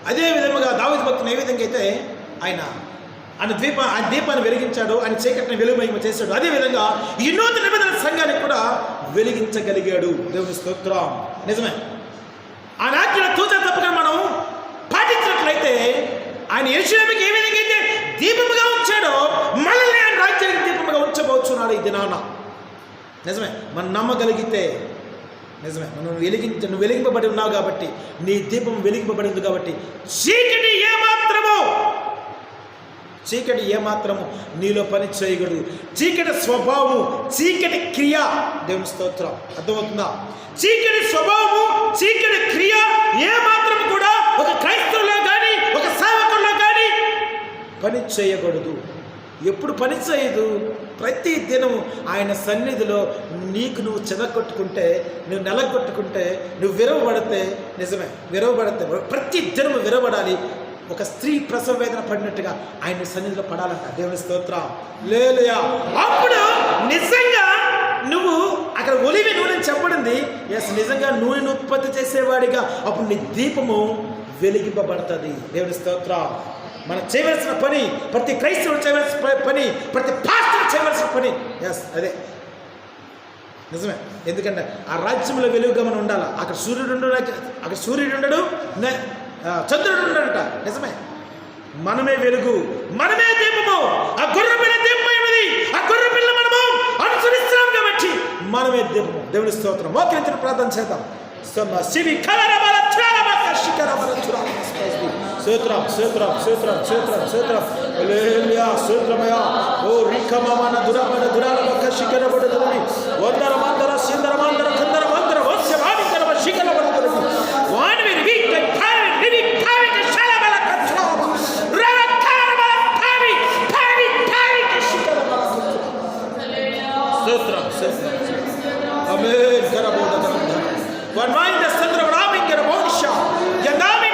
[SPEAKER 1] అదే విధముగా దావీదు భక్తుని ఏ విధంగా అయితే ఆయన ఆ దీపాన్ని వెలిగించాడు, ఆయన చీకటిని వెలుగుమయం చేశాడు, అదేవిధంగా ఈ నూతన నిబంధన సంఘానికి కూడా వెలిగించగలిగాడు. దేవుని స్తోత్రం. నిజమే, ఆ ఆజ్ఞను తూచా తప్పగా మనం పాటించినట్లయితే ఆయన యెరూషలేముకి ఏ విధంగా అయితే దీపముగా ఉంచాడో మనల్ని ఆయన రాజ్యానికి దీపముగా ఉంచబోచున్నాడు ఈ దినాన. నిజమే, మనం నమ్మగలిగితే, నిజమే, నువ్వు వెలిగింపబడి ఉన్నావు కాబట్టి, నీ దీపం వెలిగింపబడింది కాబట్టి చీకటి ఏమాత్రము నీలో పని చేయగలదు. చీకటి స్వభావము, చీకటి క్రియ, దేవుని స్తోత్రం, అర్థమవుతుందా? చీకటి స్వభావము, చీకటి క్రియ ఏమాత్రము కూడా ఒక క్రైస్తవులో కానీ ఒక సేవకుల్లో కానీ పని చేయకూడదు. ఎప్పుడు పని చేయదు? ప్రతి దినము ఆయన సన్నిధిలో నీకు నువ్వు చెదగొట్టుకుంటే, నువ్వు నెలగొట్టుకుంటే, నువ్వు విరవబడితే, నిజమే విరవబడితే ప్రతి దినము విరవబడాలి. ఒక స్త్రీ ప్రసవ వేదన పడినట్టుగా ఆయన సన్నిధిలో పడాలంట. దేవుని స్తోత్రం. హల్లెలూయా. అప్పుడు నిజంగా నువ్వు అక్కడ ఒలివ నూనె చెప్పబడింది. ఎస్, నిజంగా నూనెను ఉత్పత్తి చేసేవాడిగా అప్పుడు నీ దీపము వెలిగింపబడుతుంది. దేవుని స్తోత్రం. మనం చేయవలసిన పని, ప్రతి క్రైస్తవుడు చేయవలసిన పని, ప్రతి పాస్టర్ చేయవలసిన పని, ఎస్ అదే నిజమే. ఎందుకంటే ఆ రాజ్యంలో వెలుగుగా మనం ఉండాలి. అక్కడ సూర్యుడు ఉండడు, చంద్రుడు ఉండడట. నిజమే, మనమే వెలుగు, మనమే దీపము. ఆ గొర్రె పిల్ల దీపమైనది, ఆ గొర్రె పిల్ల మనము అనుసరిస్తున్నాం కాబట్టి మనమే దీపము. దేవుని స్తోత్రం. మోకరించి ప్రార్థన చేద్దాం. స్తోత్రం స్తోత్రం స్తోత్రం స్తోత్రం స్తోత్రం. హల్లెలూయా స్తోత్రమయ్యా. ఓ రికమమన దురమన దురాలక శిఖరబడుతుంది. వందర మందర సిందర మందర కందర మందర వస్య వాడికర శిఖరబడుతుంది. వాణి విక తావి తావి శలబల కచ్చోబ రవకరబల తావి తావి తావి శిఖరబడుతుంది. హల్లెలూయా స్తోత్రం స్తోత్రం. ఆమేన్. కరబోద కరంద వన్ ద సంద్ర రామింగ్ కరబోష యదామి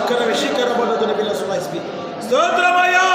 [SPEAKER 1] షాకర విషికర బలదున బిల సులైస్బి స్తోత్రమయ్యా